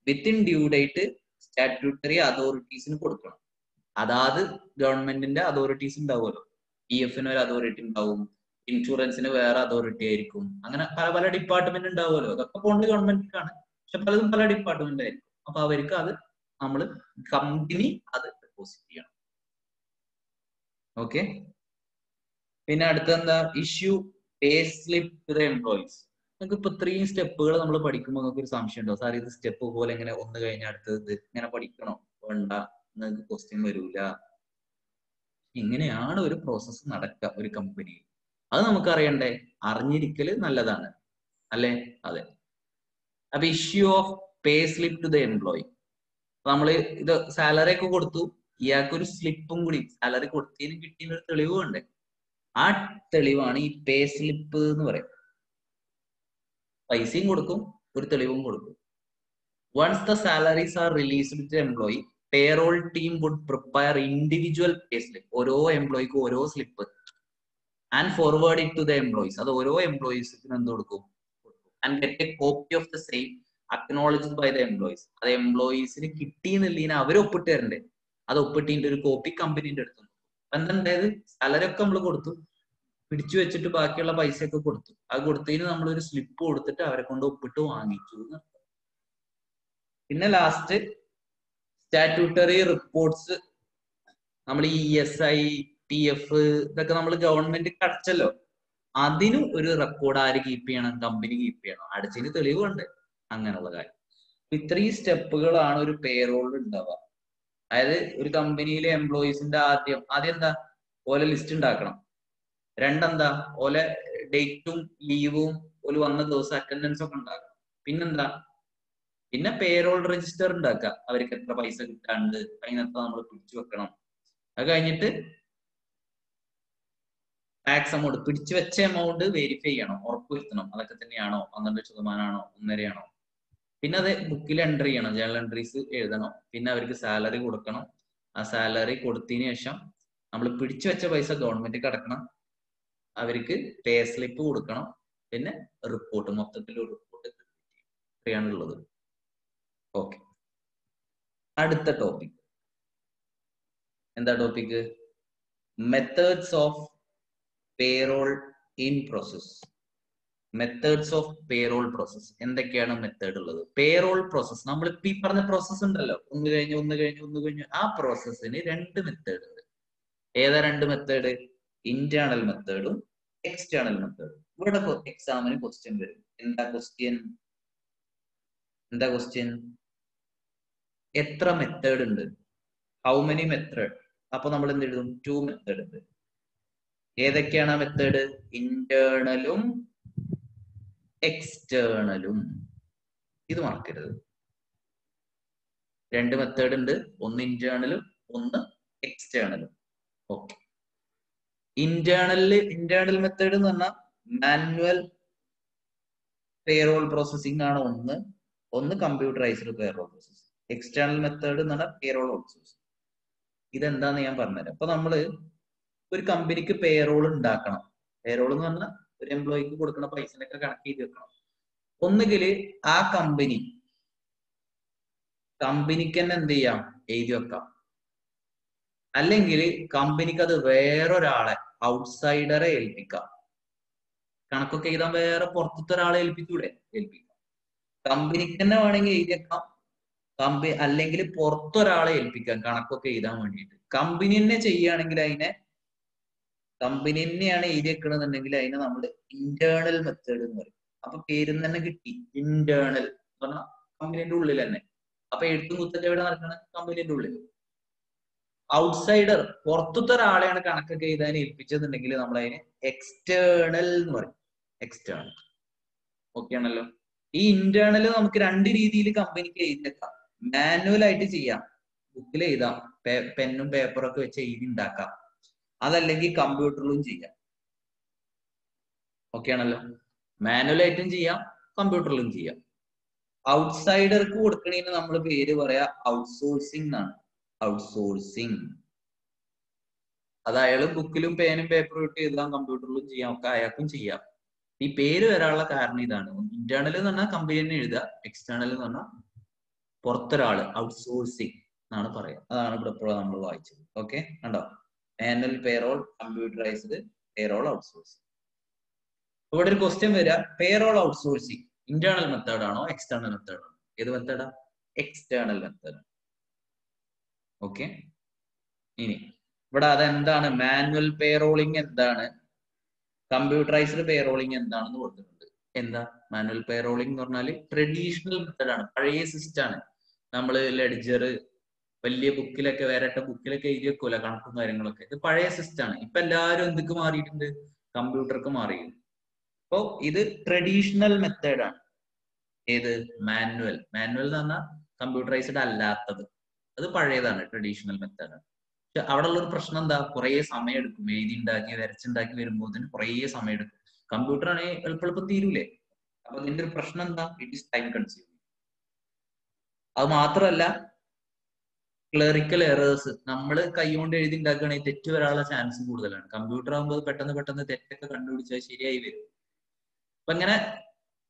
വിത്തിൻ ഡ്യൂ ഡേറ്റ് സ്റ്റാറ്റ്യൂട്ടറി അതോറിറ്റീസിന് കൊടുക്കണം. അതാത് ഗവൺമെന്റിന്റെ അതോറിറ്റീസ് ഉണ്ടാവുമല്ലോ. PF ഒരു അതോറിറ്റി ഉണ്ടാവും, ഇൻഷുറൻസിന് വേറെ അതോറിറ്റി ആയിരിക്കും, അങ്ങനെ പല പല ഡിപ്പാർട്ട്മെന്റ് ഉണ്ടാവുമല്ലോ. അതൊക്കെ പോണ്ട് ഗവൺമെന്റിനാണ്, പക്ഷെ പലതും പല ഡിപ്പാർട്ട്മെന്റ് ആയിരിക്കും. അപ്പൊ അവർക്ക് അത് നമ്മൾ കമ്പനി അത് ഡെപ്പോസിറ്റ് ചെയ്യണം. ഓക്കെ. പിന്നെ അടുത്തെന്താ? Issue pay slip to the employees. നിങ്ങൾക്ക് ഇപ്പൊ ഇത്രയും സ്റ്റെപ്പുകൾ നമ്മൾ പഠിക്കുമ്പോൾ നിങ്ങൾക്ക് ഒരു സംശയം ഉണ്ടോ? സാർ ഇത് സ്റ്റെപ്പ് പോലെ ഇങ്ങനെ ഒന്ന് കഴിഞ്ഞ അടുത്തത് ഇങ്ങനെ പഠിക്കണോ? വേണ്ട, നിങ്ങൾക്ക് ക്വസ്റ്റ്യൻ വരൂല. ഇങ്ങനെയാണ് ഒരു പ്രോസസ്സ് നടക്കുക ഒരു കമ്പനിയിൽ. അത് നമുക്ക് അറിയണ്ടേ? അറിഞ്ഞിരിക്കല് നല്ലതാണ് അല്ലേ? അതെ. അപ്പൊ issue of pay slip to the employee. നമ്മള് ഇത് സാലറി ഒക്കെ കൊടുത്തു, ഇയാൾക്കൊരു സ്ലിപ്പും കൂടി സാലറി കൊടുത്തതിന് കിട്ടിയ ഒരു തെളിവ് വേണ്ടേ? ആ തെളിവാണ് ഈ പേ സ്ലിപ്പ് എന്ന് പറയും. പൈസയും കൊടുക്കും, ഒരു തെളിവും കൊടുക്കും. Once the salaries are released to employee, payroll team would prepare individual pay slip. ഓരോ എംപ്ലോയിക്കും ഓരോ slip and forward it to the employees. അത് ഓരോ എംപ്ലോയീസിന് എന്ത് കൊടുക്കും? And get a copy of the same acknowledged by the employees. അത് എംപ്ലോയീസിന് കിട്ടിയെന്നുള്ളതിന് അവർ ഒപ്പിട്ട് തരണ്ടേ? അത് ഒപ്പിട്ടിന്റെ ഒരു കോപ്പി കമ്പനീന്റെ അടുത്ത്. അപ്പൊ എന്തായത്? സാലറി ഒക്കെ നമ്മൾ കൊടുത്തു, പിടിച്ചു വെച്ചിട്ട് ബാക്കിയുള്ള പൈസ ഒക്കെ കൊടുത്തു. അത് കൊടുത്തതിന് നമ്മളൊരു സ്ലിപ്പ് കൊടുത്തിട്ട് അവരെ കൊണ്ട് ഒപ്പിട്ട് വാങ്ങിച്ചു. പിന്നെ ലാസ്റ്റ് സ്റ്റാറ്റ്യൂട്ടറി റിപ്പോർട്ട്സ്. നമ്മൾ ഈ ESI, PF ഇതൊക്കെ നമ്മൾ ഗവൺമെന്റ് അടച്ചല്ലോ, അതിനും ഒരു റെക്കോർഡ് ആര് കീപ്പ് ചെയ്യണം? കമ്പനി കീപ്പ് ചെയ്യണം. അടച്ചതിന് തെളിവുണ്ട്, അങ്ങനെയുള്ള കാര്യം. ഇത്രയും സ്റ്റെപ്പുകളാണ് ഒരു പേറോളിൽ ഉണ്ടാവുക. അതായത് ഒരു കമ്പനിയിലെ എംപ്ലോയീസിന്റെ ആദ്യം എന്താ? ഓലെ ലിസ്റ്റ് ഉണ്ടാക്കണം. രണ്ടെന്താ? ഓലെ ഡേറ്റും ലീവും ഓല് വന്ന ദിവസം അറ്റൻഡൻസ് ഒക്കെ ഉണ്ടാക്കണം. പിന്നെന്താ? പിന്നെ പേറോൾ രജിസ്റ്റർ ഉണ്ടാക്കുക. അവർക്ക് എത്ര പൈസ കിട്ടാണ്ട് അതിനകത്ത് നമ്മൾ പിടിച്ചു വെക്കണം. അത് കഴിഞ്ഞിട്ട് ടാക്സ് എമൗണ്ട്, പിടിച്ചു വെച്ച എമൗണ്ട് വെരിഫൈ ചെയ്യണം, ഉറപ്പുവരുത്തണം അതൊക്കെ തന്നെയാണോ, 12% ആണോ, 1.5 ആണോ. പിന്നെ അത് ബുക്കിൽ എൻട്രി ചെയ്യണം, ജേണൽ എൻട്രീസ് എഴുതണം. പിന്നെ അവർക്ക് സാലറി കൊടുക്കണം. ആ സാലറി കൊടുത്തതിന് ശേഷം നമ്മൾ പിടിച്ചു വെച്ച പൈസ ഗവൺമെന്റ് അടക്കണം. അവർക്ക് പേ സ്ലിപ്പ് കൊടുക്കണം. പിന്നെ റിപ്പോർട്ട്, മൊത്തത്തിൽ ഒരു റിപ്പോർട്ട് ചെയ്യാനുള്ളത്. ഓക്കെ. അടുത്ത ടോപ്പിക് എന്താ? Topic methods of payroll in process. Methods of payroll process. എന്തൊക്കെയാണ് മെത്തേഡ് ഉള്ളത്? പേറോൾ പ്രോസസ് നമ്മളിപ്പോ ഈ പറഞ്ഞ പ്രോസസ് ഉണ്ടല്ലോ, ഒന്ന് കഴിഞ്ഞ് ആ പ്രോസസ്സിന് 2 മെത്തേഡ് ഉണ്ട്. ഏതാ 2 മെത്തേഡ്? Internal മെത്തേഡും external മെത്തേഡും. ഇവിടെ എക്സാമിന് ക്വസ്റ്റ്യൻ വരും. എന്താ ക്വസ്റ്റ്യൻ? എത്ര മെത്തേഡ് ഉണ്ട്? How many method? അപ്പൊ നമ്മൾ എന്ത് എഴുതും? 2 മെത്തേഡ് ഉണ്ട്. ഏതൊക്കെയാണ് ആ മെത്തേഡ്? ഇന്റേണലും എക്സ്റ്റേണലും. ഇത് മറക്കരുത്. 2 മെത്തേഡ് ഉണ്ട്, ഒന്ന് ഇന്റേണലും ഒന്ന് എക്സ്റ്റേണലും. ഓക്കെ. ഇന്റേണൽ മെത്തേഡ് എന്ന് പറഞ്ഞാൽ മാനുവൽ പേറോൾ പ്രോസസിംഗ് ആണ് ഒന്ന് computerised payroll processing. External method എന്ന് പറഞ്ഞാൽ പേറോൾ ഔട്ട്സോഴ്സിംഗ്. ഇതെന്താന്ന് ഞാൻ പറഞ്ഞുതരാം. അപ്പൊ നമ്മള് ഒരു കമ്പനിക്ക് പേറോൾ ഉണ്ടാക്കണം. പേറോൾ എന്ന് പറഞ്ഞാൽ ഒരു എംപ്ലോയിക്ക് കൊടുക്കുന്ന പൈസനൊക്കെ കണക്ക് ചെയ്ത് വെക്കണം. ഒന്നുകിൽ ആ കമ്പനിക്ക് തന്നെ എന്ത് ചെയ്യാം? എഴുതി വെക്കാം. അല്ലെങ്കിൽ കമ്പനിക്ക് അത് വേറൊരാളെ, ഔട്ട്സൈഡറെ ഏൽപ്പിക്കാം. കണക്കൊക്കെ എഴുതാൻ വേറെ പുറത്തത്തെ ഒരാളെ ഏൽപ്പിക്കാം. കമ്പനിക്ക് തന്നെ വേണമെങ്കിൽ എഴുതി വെക്കാം. അല്ലെങ്കിൽ പുറത്തൊരാളെ ഏൽപ്പിക്കാം കണക്കൊക്കെ എഴുതാൻ വേണ്ടിയിട്ട്. കമ്പനി തന്നെ ചെയ്യുകയാണെങ്കിൽ കമ്പനി തന്നെയാണ് എഴുതി വെക്കണമെന്നുണ്ടെങ്കിൽ അതിനെ നമ്മൾ ഇന്റേണൽ മെത്തേഡ് എന്ന് പറയും. അപ്പൊ പേരും തന്നെ കിട്ടി, ഇന്റേണൽ പറഞ്ഞാൽ കമ്പനിന്റെ ഉള്ളിൽ തന്നെ. അപ്പൊ എഴുത്തും കുത്തൊക്കെ എവിടെ നടക്കണം? കമ്പനിന്റെ ഉള്ളിൽ. ഔട്ട്സൈഡർ, പുറത്തത്തെ ഒരാളെയാണ് കണക്കൊക്കെ എഴുതാൻ ഏൽപ്പിച്ചെന്നുണ്ടെങ്കിൽ നമ്മൾ അതിന് എക്സ്റ്റേണൽ എന്ന് പറയും. എക്സ്റ്റേണൽ. ഓക്കെ ആണല്ലോ. ഈ ഇന്റേണൽ നമുക്ക് 2 രീതിയിൽ കമ്പനിക്ക് എഴുതിയേക്കാം. മാനുവൽ ആയിട്ട് ചെയ്യാം, ബുക്കിൽ എഴുതാം, പെന്നും പേപ്പറൊക്കെ വെച്ച് എഴുതി ഉണ്ടാക്കാം. അതല്ലെങ്കിൽ കമ്പ്യൂട്ടറിലും ചെയ്യാം. ഓക്കെ ആണല്ലോ. മാനുവലായിട്ടും ചെയ്യാം, കമ്പ്യൂട്ടറിലും ചെയ്യാം. ഔട്ട്സൈഡർക്ക് കൊടുക്കണേന് നമ്മൾ പേര് പറയാ ഔട്ട്സോഴ്സിംഗ് എന്നാണ്. ഔട്ട്സോഴ്സിങ്. അത് അയാൾ ബുക്കിലും പേനും പേപ്പറും ഇട്ട് എഴുതാം, കമ്പ്യൂട്ടറിലും ചെയ്യാം, ഒക്കെ അയാൾക്കും ചെയ്യാം. ഈ പേര് വരാനുള്ള കാരണം ഇതാണ്. ഇന്റേണൽ എന്ന് പറഞ്ഞാൽ കമ്പനി തന്നെ എഴുതുക, എക്സ്റ്റേണൽ എന്ന് പറഞ്ഞാൽ പുറത്തൊരാള്, ഔട്ട്സോഴ്സിങ് എന്നാണ് പറയുക. അതാണ് ഇവിടെ ഇപ്പോൾ നമ്മൾ വായിച്ചത്. ഓക്കെ, കണ്ടോ? Manual payroll, computerised payroll, outsourcing. ഇവിടെ ഒരു ക്വസ്റ്റ്യൻ വരിക, പേറോൾ ഔട്ട്സോഴ്സിങ് ഇന്റേണൽ മെത്തേഡ് ആണോ എക്സ്റ്റേണൽ മെത്തേഡ് ആണോ? ഏത് മെത്തേഡാ? External method. ഓക്കെ, ഇനി ഇവിടെ അതെന്താണ്, മാനുവൽ പേറോളിംഗ് എന്താണ്, കമ്പ്യൂട്ടറൈസ്ഡ് പേറോളിംഗ് എന്താണെന്ന് കൊടുത്തിട്ടുണ്ട്. എന്താ മാനുവൽ പേറോളിംഗ് എന്ന് പറഞ്ഞാൽ ട്രഡീഷണൽ മെത്തേഡാണ്, പഴയ സിസ്റ്റം ആണ്. നമ്മള് ലെഡ്ജർ വലിയ ബുക്കിലൊക്കെ, വേറിട്ട ബുക്കിലൊക്കെ എഴുതി വെക്കൂല കണക്കും കാര്യങ്ങളൊക്കെ. ഇത് പഴയ സിസ്റ്റം ആണ്. ഇപ്പൊ എല്ലാവരും എന്തൊക്കെ മാറിയിട്ടുണ്ട്? കമ്പ്യൂട്ടർക്ക് മാറിയിട്ടുണ്ട്. അപ്പോ ഇത് ട്രഡീഷണൽ മെത്തേഡാണ്. ഏത്? മാനുവൽ. മാനുവൽ എന്ന് പറഞ്ഞാൽ കമ്പ്യൂട്ടറൈസ്ഡ് അല്ലാത്തത്, അത് പഴയതാണ്, ട്രഡീഷണൽ മെത്തേഡാണ്. പക്ഷെ അവിടെ ഉള്ള ഒരു പ്രശ്നം എന്താ? കുറെ സമയം എടുക്കും, എഴുതി ഉണ്ടാക്കി വരച്ചുണ്ടാക്കി വരുമ്പോൾ അതിന് കുറെ സമയം എടുക്കും. കമ്പ്യൂട്ടർ ആണെങ്കിൽ എളുപ്പം തീരൂലേ? അപ്പൊ ഇതിന്റെ ഒരു പ്രശ്നം എന്താ? It is time consuming. അത് മാത്രമല്ല, ക്ലറിക്കൽ എറേഴ്സ്, നമ്മൾ കൈകൊണ്ട് എഴുതി ഉണ്ടാക്കുകയാണെങ്കിൽ തെറ്റ് വരാനുള്ള ചാൻസ് കൂടുതലാണ്. കമ്പ്യൂട്ടർ ആകുമ്പോൾ പെട്ടെന്ന് പെട്ടെന്ന് തെറ്റൊക്കെ കണ്ടുപിടിച്ചാൽ ശരിയായി വരും. അപ്പൊ ഇങ്ങനെ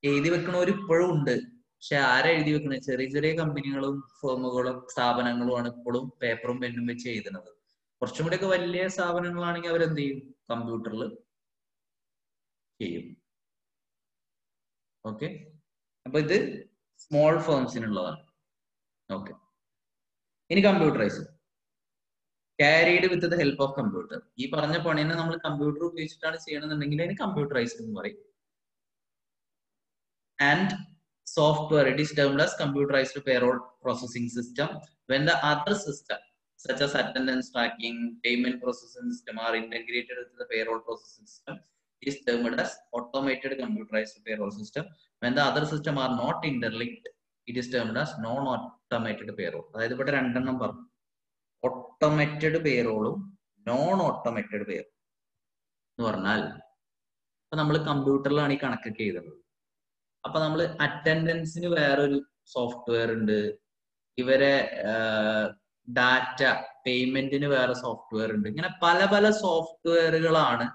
എഴുതി വെക്കണവർ ഇപ്പോഴും ഉണ്ട്. പക്ഷെ ആരാ എഴുതി വെക്കുന്നത്? ചെറിയ ചെറിയ കമ്പനികളും ഫേമുകളും സ്ഥാപനങ്ങളുമാണ് ഇപ്പോഴും പേപ്പറും പെന്നും വെച്ച് എഴുതുന്നത്. കുറച്ചും കൂടി ഒക്കെ വലിയ സ്ഥാപനങ്ങളാണെങ്കിൽ അവരെന്ത് ചെയ്യും? കമ്പ്യൂട്ടറിൽ ചെയ്യും. ഓക്കെ, അപ്പൊ ഇത് സ്മോൾ ഫേംസിനുള്ളതാണ്. ഓക്കെ, ഇനി computerise carried with the help of computer. ഈ പറഞ്ഞ പണിനെ നമ്മൾ കമ്പ്യൂട്ടർ ഉപയോഗിച്ചിട്ടാണ് ചെയ്യണമെന്നുണ്ടെങ്കിൽ അതിന് കമ്പ്യൂട്ടറൈസ്ഡ് എന്ന് പറയും. And software, it is termed as computerized payroll processing system when the other system such as attendance tracking, payment processing system are integrated with the payroll processing system. It is termed as automated computerized payroll system. When the other system are not interlinked, it is termed as non-automated payroll. അതായത് ഇവിടെ രണ്ടെണ്ണം പറഞ്ഞു, automated പേറോളും non automated payroll എന്ന് പറഞ്ഞാൽ, ഇപ്പൊ നമ്മൾ കമ്പ്യൂട്ടറിലാണ് ഈ കണക്കൊക്കെ ചെയ്തത്. അപ്പൊ നമ്മൾ അറ്റൻഡൻസിന് വേറൊരു സോഫ്റ്റ്വെയർ ഉണ്ട്, ഇവരെ ഡാറ്റ പേയ്മെന്റിന് വേറെ സോഫ്റ്റ്വെയർ ഉണ്ട്. ഇങ്ങനെ പല പല സോഫ്റ്റ്വെയറുകളാണ്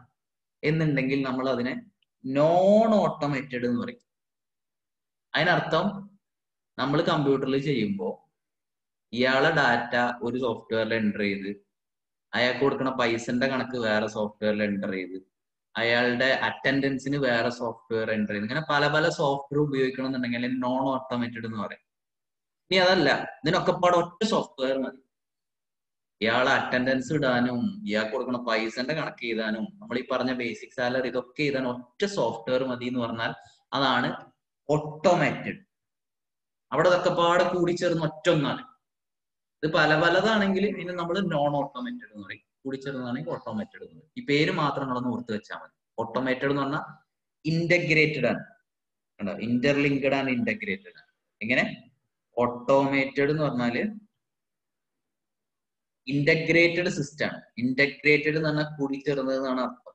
എന്നുണ്ടെങ്കിൽ നമ്മൾ അതിനെ നോൺ ഓട്ടോമേറ്റഡ് എന്ന് പറയും. അതിനർത്ഥം നമ്മൾ കമ്പ്യൂട്ടറിൽ ചെയ്യുമ്പോൾ ഇയാളെ ഡാറ്റ ഒരു സോഫ്റ്റ്വെയറിൽ എൻ്റർ ചെയ്ത്, അയാൾക്ക് കൊടുക്കുന്ന പൈസന്റെ കണക്ക് വേറെ സോഫ്റ്റ്വെയറിൽ എൻ്റർ ചെയ്ത്, അയാളുടെ അറ്റൻഡൻസിന് വേറെ സോഫ്റ്റ്വെയർ എൻ്റർ ചെയ്ത്, ഇങ്ങനെ പല പല സോഫ്റ്റ്വെയർ ഉപയോഗിക്കണം എന്നുണ്ടെങ്കിൽ നോൺ ഓട്ടോമേറ്റഡ് എന്ന് പറയും. ഇനി അതല്ല, ഇതിനൊക്കെ പാടെ ഒറ്റ സോഫ്റ്റ്വെയർ മതി. ഇയാളെ അറ്റൻഡൻസ് ഇടാനും ഇയാൾക്ക് കൊടുക്കുന്ന പൈസന്റെ കണക്ക് ചെയ്താനും നമ്മൾ ഈ പറഞ്ഞ ബേസിക് സാലറി ഇതൊക്കെ ചെയ്താൻ ഒറ്റ സോഫ്റ്റ്വെയർ മതി എന്ന് പറഞ്ഞാൽ അതാണ് ഓട്ടോമേറ്റഡ്. അവിടെ ഇതൊക്കെ പാടെ കൂടിച്ചേർന്ന് ഒറ്റ ഒന്നാണ്. ഇത് പല പലതാണെങ്കിൽ ഇതിന് നമ്മൾ നോൺ ഓട്ടോമേറ്റഡ് എന്ന് പറയും, കൂടിച്ചേർന്നതാണെങ്കിൽ ഓട്ടോമേറ്റഡ് എന്ന് പറയും. ഈ പേര് മാത്രം നിങ്ങളൊന്ന് ഓർത്ത് വെച്ചാൽ മതി. ഓട്ടോമേറ്റഡ് എന്ന് പറഞ്ഞാൽ ഇന്റഗ്രേറ്റഡ് ആണ്, കണ്ടോ? ഇന്റർലിങ്ക്ഡ് ആൻഡ് ഇന്റഗ്രേറ്റഡ് ആണ്. എങ്ങനെ? ഓട്ടോമേറ്റഡ് എന്ന് പറഞ്ഞാല് ഇന്റഗ്രേറ്റഡ് സിസ്റ്റം ആണ്. ഇന്റഗ്രേറ്റഡ് എന്ന് പറഞ്ഞാൽ കൂടിച്ചേർന്നത് എന്നാണ് അർത്ഥം.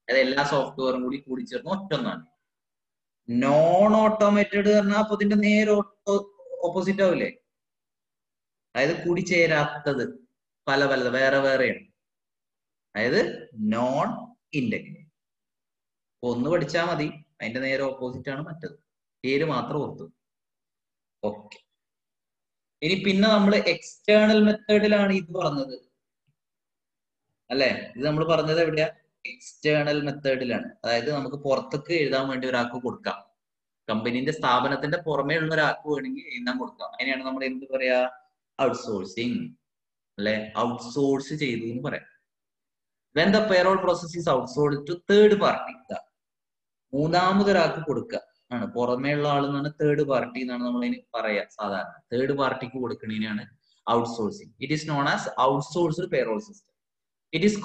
അതായത് എല്ലാ സോഫ്റ്റ്വെയറും കൂടി കൂടിച്ചേർന്ന് ഒറ്റൊന്നാണ്. നോൺ ഓട്ടോമേറ്റഡ് പറഞ്ഞാൽ അപ്പൊ ഇതിന്റെ നേരെ ഓപ്പോസിറ്റ് ആവില്ലേ? അതായത് കൂടിച്ചേരാത്തത്, പല പലത്, വേറെ വേറെയാണ്. അതായത് നോൺ ഇന്റഗ്രേറ്റഡ്. ഒന്ന് പഠിച്ചാൽ മതി, അതിന്റെ നേരെ ഓപ്പോസിറ്റ് ആണ് മറ്റത്. പേര് മാത്രം ഓർത്തു. ഓക്കെ, ഇനി പിന്നെ നമ്മൾ എക്സ്റ്റേണൽ മെത്തേഡിലാണ് ഇത് പറഞ്ഞത് അല്ലെ? ഇത് നമ്മൾ പറഞ്ഞത് എവിടെയാ? എക്സ്റ്റേണൽ മെത്തേഡിലാണ്. അതായത് നമുക്ക് പുറത്തേക്ക് എഴുതാൻ വേണ്ടി ഒരാൾക്ക് കൊടുക്കാം, കമ്പനീന്റെ സ്ഥാപനത്തിന്റെ പുറമേ ഉള്ള ഒരാൾക്ക് വേണമെങ്കിൽ എഴുതാൻ കൊടുക്കാം. അതിനെയാണ് നമ്മൾ എന്ത് പറയാ? ഔട്ട്സോഴ്സിങ് അല്ലെ? ഔട്ട്സോഴ്സ് ചെയ്തു എന്ന് പറയാം. When the payroll process is outsourced to third party, മൂന്നാമതൊരാൾക്ക് കൊടുക്കുക ആണ്. പുറമേ ഉള്ള ആളെന്നാണ് തേർഡ് പാർട്ടി എന്നാണ് നമ്മൾ അതിന് പറയാ സാധാരണ. തേർഡ് പാർട്ടിക്ക് കൊടുക്കുന്നതിനാണ് outsourcing. It is known as outsourced payroll system. It is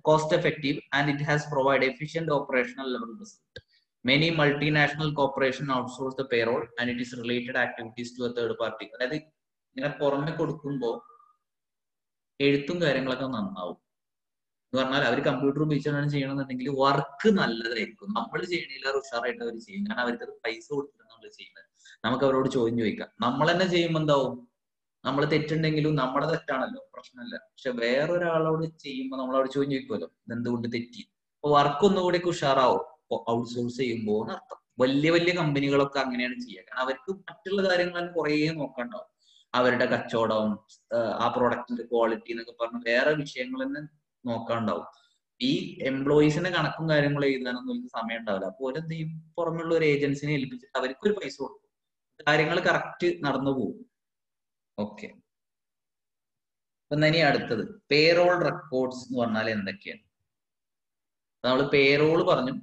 cost effective and it has provided efficient operational level result. Many multinational corporations outsource the payroll and it is related activities to a third party. അതായത് ഇങ്ങനെ പുറമെ കൊടുക്കുമ്പോൾ എഴുത്തും കാര്യങ്ങളൊക്കെ നന്നാവും എന്ന് പറഞ്ഞാൽ അവർ computer ഉപയോഗിച്ചാണ് ചെയ്യണമെന്നുണ്ടെങ്കിൽ വർക്ക് നല്ലതായിരിക്കും. നമ്മൾ ചെയ്യണില്ല, ഉഷാറായിട്ട് അവർ ചെയ്യും. കാരണം അവർക്ക് അത് പൈസ കൊടുത്തിട്ടാണ് നമ്മൾ ചെയ്യുന്നത്. നമുക്ക് അവരോട് ചോദ്യം ചോദിക്കാം. നമ്മൾ തന്നെ ചെയ്യുമ്പോൾ എന്താവും? നമ്മൾ തെറ്റുണ്ടെങ്കിലും നമ്മുടെ തെറ്റാണല്ലോ, പ്രശ്നമില്ല. പക്ഷെ വേറൊരാളോട് ചെയ്യുമ്പോൾ നമ്മൾ അവിടെ ചോദിക്കുമല്ലോ എന്തുകൊണ്ട് തെറ്റി. അപ്പൊ വർക്ക് ഒന്നുകൂടി ഉഷാറാവും ഔട്ട്സോഴ്സ് ചെയ്യുമ്പോൾ അർത്ഥം. വലിയ വലിയ കമ്പനികളൊക്കെ അങ്ങനെയാണ് ചെയ്യുക. കാരണം അവർക്ക് മറ്റുള്ള കാര്യങ്ങൾ കുറേ നോക്കണ്ടാവും. അവരുടെ കച്ചവടം, ആ പ്രോഡക്റ്റിന്റെ ക്വാളിറ്റി എന്നൊക്കെ പറഞ്ഞ് വേറെ വിഷയങ്ങൾ തന്നെ നോക്കാണ്ടാവും. ഈ എംപ്ലോയീസിന്റെ കണക്കും കാര്യങ്ങളും എഴുതാനൊന്നും എനിക്ക് സമയം ഉണ്ടാവില്ല. അപ്പൊ ഓരെന്ത് ചെയ്യും, പുറമെയുള്ള ഒരു ഏജൻസിനെ ഏൽപ്പിച്ചിട്ട് അവർക്കൊരു പൈസ കൊടുക്കും, കാര്യങ്ങൾ കറക്റ്റ് നടന്നു പോകും. ഓക്കെ. അപ്പൊ ഇനി അടുത്തത് പേറോൾ റെക്കോർഡ്സ് എന്ന് പറഞ്ഞാൽ എന്തൊക്കെയാണ്? നമ്മൾ പേറോൾ പറഞ്ഞു.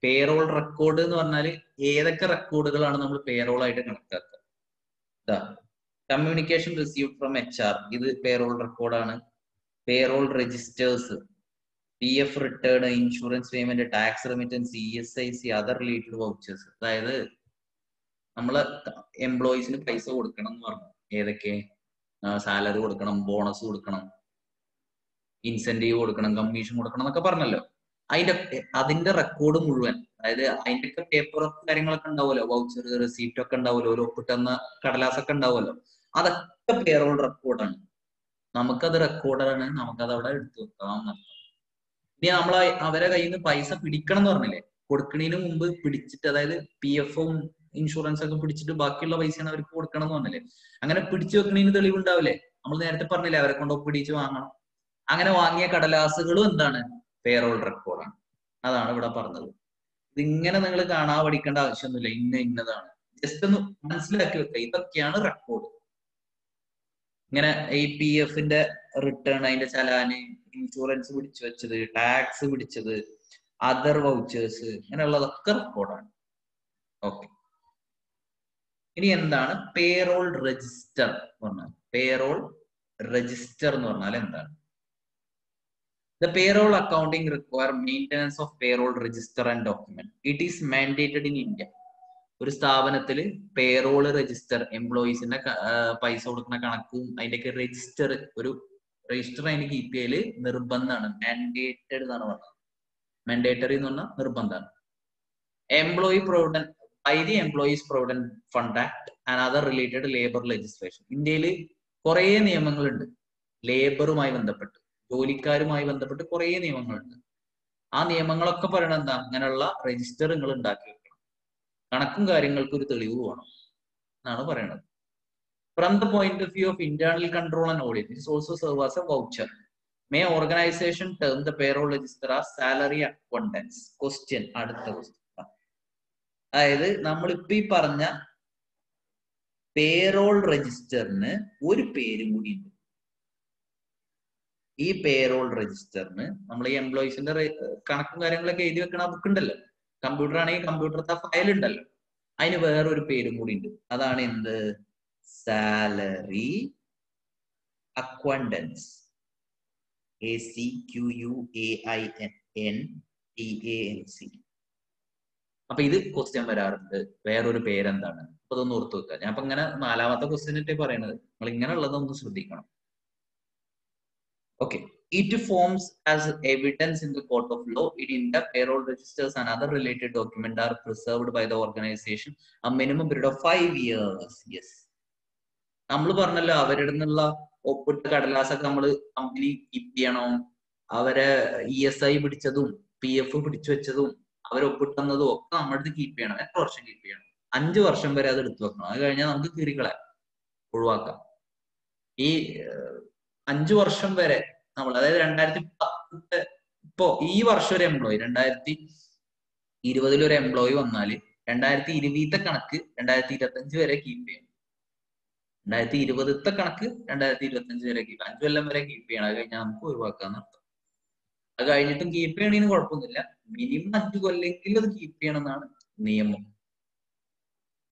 പേറോൾ റെക്കോർഡ് എന്ന് പറഞ്ഞാൽ ഏതൊക്കെ റെക്കോർഡുകളാണ് നമ്മൾ പേറോൾ ആയിട്ട് കണക്കാക്കുക? കമ്മ്യൂണിക്കേഷൻ റിസീവ്ഡ് ഫ്രം HR, ഇത് പേറോൾ റെക്കോർഡാണ്. Payroll registers, PF return, insurance payment, tax remittance, ESIC, other related vouchers. അതായത് നമ്മള് എംപ്ലോയീസിന് പൈസ കൊടുക്കണം എന്ന് പറഞ്ഞു. ഏതൊക്കെ? സാലറി കൊടുക്കണം, ബോണസ് കൊടുക്കണം, ഇൻസെന്റീവ് കൊടുക്കണം, കമ്മീഷൻ കൊടുക്കണം എന്നൊക്കെ പറഞ്ഞല്ലോ. അതിന്റെ റെക്കോർഡ് മുഴുവൻ, അതായത് അതിന്റെ ഒക്കെ പേപ്പർ കാര്യങ്ങളൊക്കെ ഉണ്ടാവുമല്ലോ, വൗച്ചർ റെസീപ്റ്റ് ഒക്കെ ഉണ്ടാവുമല്ലോ, ഒരു ഒപ്പിട്ടെന്ന കടലാസൊക്കെ ഉണ്ടാവുമല്ലോ, അതൊക്കെ പേറോൾ റെക്കോർഡാണ്. നമുക്കത് റെക്കോർഡാണ്, നമുക്കത് അവിടെ എടുത്തു വെക്കാം. ഇനി നമ്മൾ അവരെ കയ്യിൽ നിന്ന് പൈസ പിടിക്കണം എന്ന് പറഞ്ഞില്ലേ, കൊടുക്കണതിന് മുമ്പ് പിടിച്ചിട്ട്, അതായത് PF-ഉം ഇൻഷുറൻസ് ഒക്കെ പിടിച്ചിട്ട് ബാക്കിയുള്ള പൈസയാണ് അവർക്ക് കൊടുക്കണം എന്ന് പറഞ്ഞില്ലേ, അങ്ങനെ പിടിച്ചു വെക്കണതിന് തെളിവുണ്ടാവില്ലേ? നമ്മൾ നേരത്തെ പറഞ്ഞില്ലേ അവരെ കൊണ്ട് ഒപ്പിടിച്ച് വാങ്ങണം. അങ്ങനെ വാങ്ങിയ കടലാസുകളും എന്താണ്? പേറോൾ റെക്കോർഡാണ്. അതാണ് ഇവിടെ പറഞ്ഞത്. ഇതിങ്ങനെ നിങ്ങൾ കാണാൻ പഠിക്കേണ്ട ആവശ്യമൊന്നുമില്ല, ഇന്നതാണ്. ജസ്റ്റ് ഒന്ന് മനസ്സിലാക്കി വെക്കുക, ഇതൊക്കെയാണ് റെക്കോർഡ്. ഇങ്ങനെ ഈ PF-ന്റെ റിട്ടേൺ, അതിന്റെ ചലാന്, ഇൻഷുറൻസ് പിടിച്ചു വെച്ചത്, ടാക്സ് പിടിച്ചത്, അതർ വൗച്ചേഴ്സ്, ഇങ്ങനെയുള്ളതൊക്കെ റെക്കോർഡാണ്. ഓക്കെ. ഇനി എന്താണ് പേറോൾ രജിസ്റ്റർ എന്ന് പറഞ്ഞാൽ? പേറോൾ രജിസ്റ്റർ എന്ന് പറഞ്ഞാൽ എന്താണ്? The payroll accounting require maintenance of payroll register and document. It is mandated in India. ഒരു സ്ഥാപനത്തിൽ പേറോൾ രജിസ്റ്റർ, എംപ്ലോയീസിന്റെ പൈസ കൊടുക്കുന്ന കണക്കും അതിന്റെയൊക്കെ രജിസ്റ്റർ, ഒരു രജിസ്റ്റർ അതിന് കീപ്പ് ചെയ്യല് നിർബന്ധമാണ്. മാൻഡേറ്റഡ് എന്നാണ് പറഞ്ഞത്. മാൻഡേറ്ററി എന്ന് പറഞ്ഞാൽ നിർബന്ധമാണ്. Employee provident by the employees provident fund act and other related labour legislation. ഇന്ത്യയിൽ കുറെ നിയമങ്ങളുണ്ട് ലേബറുമായി ബന്ധപ്പെട്ട്, ജോലിക്കാരുമായി ബന്ധപ്പെട്ട് കുറെ നിയമങ്ങളുണ്ട്. ആ നിയമങ്ങളൊക്കെ പറയണത് എന്താ? അങ്ങനെയുള്ള രജിസ്റ്റർ നിങ്ങൾ ഉണ്ടാക്കി വെക്കണം, കണക്കും കാര്യങ്ങൾക്ക് ഒരു തെളിവ് വേണം എന്നാണ് പറയണത്. From the point of view of internal control and audit, it also serve as A voucher. May organisation term the payroll register as salary accountants. Question, അടുത്ത ക്വസ്റ്റ്യൻ. അതായത് നമ്മളിപ്പോ ഈ പറഞ്ഞ പേറോൾ രജിസ്റ്ററിന് ഒരു പേരും കൂടി ഉണ്ട്. ഈ പേറോൾ രജിസ്റ്ററിന് നമ്മൾ ഈ എംപ്ലോയീസിന്റെ കണക്കും കാര്യങ്ങളൊക്കെ എഴുതി വെക്കണ ബുക്ക് ഉണ്ടല്ലോ, കമ്പ്യൂട്ടർ ആണെങ്കിൽ കമ്പ്യൂട്ടറത്തെ ഫയൽ ഉണ്ടല്ലോ, അതിന് വേറൊരു പേരും കൂടി ഉണ്ട്. അതാണ് എന്ത്? Salary accountants. ACQUAINTANC. അപ്പൊ ഇത് ക്വസ്റ്റ്യൻ വരാറുണ്ട്. വേറൊരു പേരെന്താണ്? അപ്പൊ അതൊന്ന് ഓർത്ത് വെക്കുക. ഞാൻ അപ്പൊ ഇങ്ങനെ 4ാമത്തെ ക്വസ്റ്റ്യൻ പറയണത്, നിങ്ങൾ ഇങ്ങനെയുള്ളതൊന്ന് ശ്രദ്ധിക്കണം. Okay. It forms as evidence in the court of law. It in the payroll registers and other related documents are preserved by the organization a minimum period of 5 years. Yes. നമ്മൾ പറഞ്ഞല്ലോ അവരുടെ നിന്നുള്ള ഒപ്പിട്ട കടലാസൊക്കെ നമ്മൾ company keep ചെയ്യണം. അവരെ ESI പിടിച്ചതും PF പിടിച്ചു വെച്ചതും അവർ ഒപ്പിട്ടുന്നതും ഒക്കെ നമ്മുടെ കീപ്പ് ചെയ്യണം. എത്ര വർഷം കീപ്പ് ചെയ്യണം? 5 വർഷം വരെ അത് എടുത്തു വെക്കണം. അത് കഴിഞ്ഞാൽ നമുക്ക് കീറികളെ ഒഴിവാക്കാം. ഈ 5 വർഷം വരെ നമ്മൾ, അതായത് 2010 ഇപ്പോ ഈ വർഷം ഒരു എംപ്ലോയി, 2020 ഒരു എംപ്ലോയി വന്നാല് 2020 കണക്ക് 2025 വരെ കീപ്പ് ചെയ്യണം. 2020 കണക്ക് 2025 വരെ കീപ്പ്, 5 കൊല്ലം വരെ കീപ്പ് ചെയ്യണം. അത് കഴിഞ്ഞാൽ നമുക്ക് ഒഴിവാക്കാന്ന് അർത്ഥം. അത് കഴിഞ്ഞിട്ടും കീപ്പ് ചെയ്യണതിന് കുഴപ്പമൊന്നുമില്ല, മിനിമം 5 കൊല്ലെങ്കിലും അത് കീപ്പ് ചെയ്യണം എന്നാണ് നിയമം.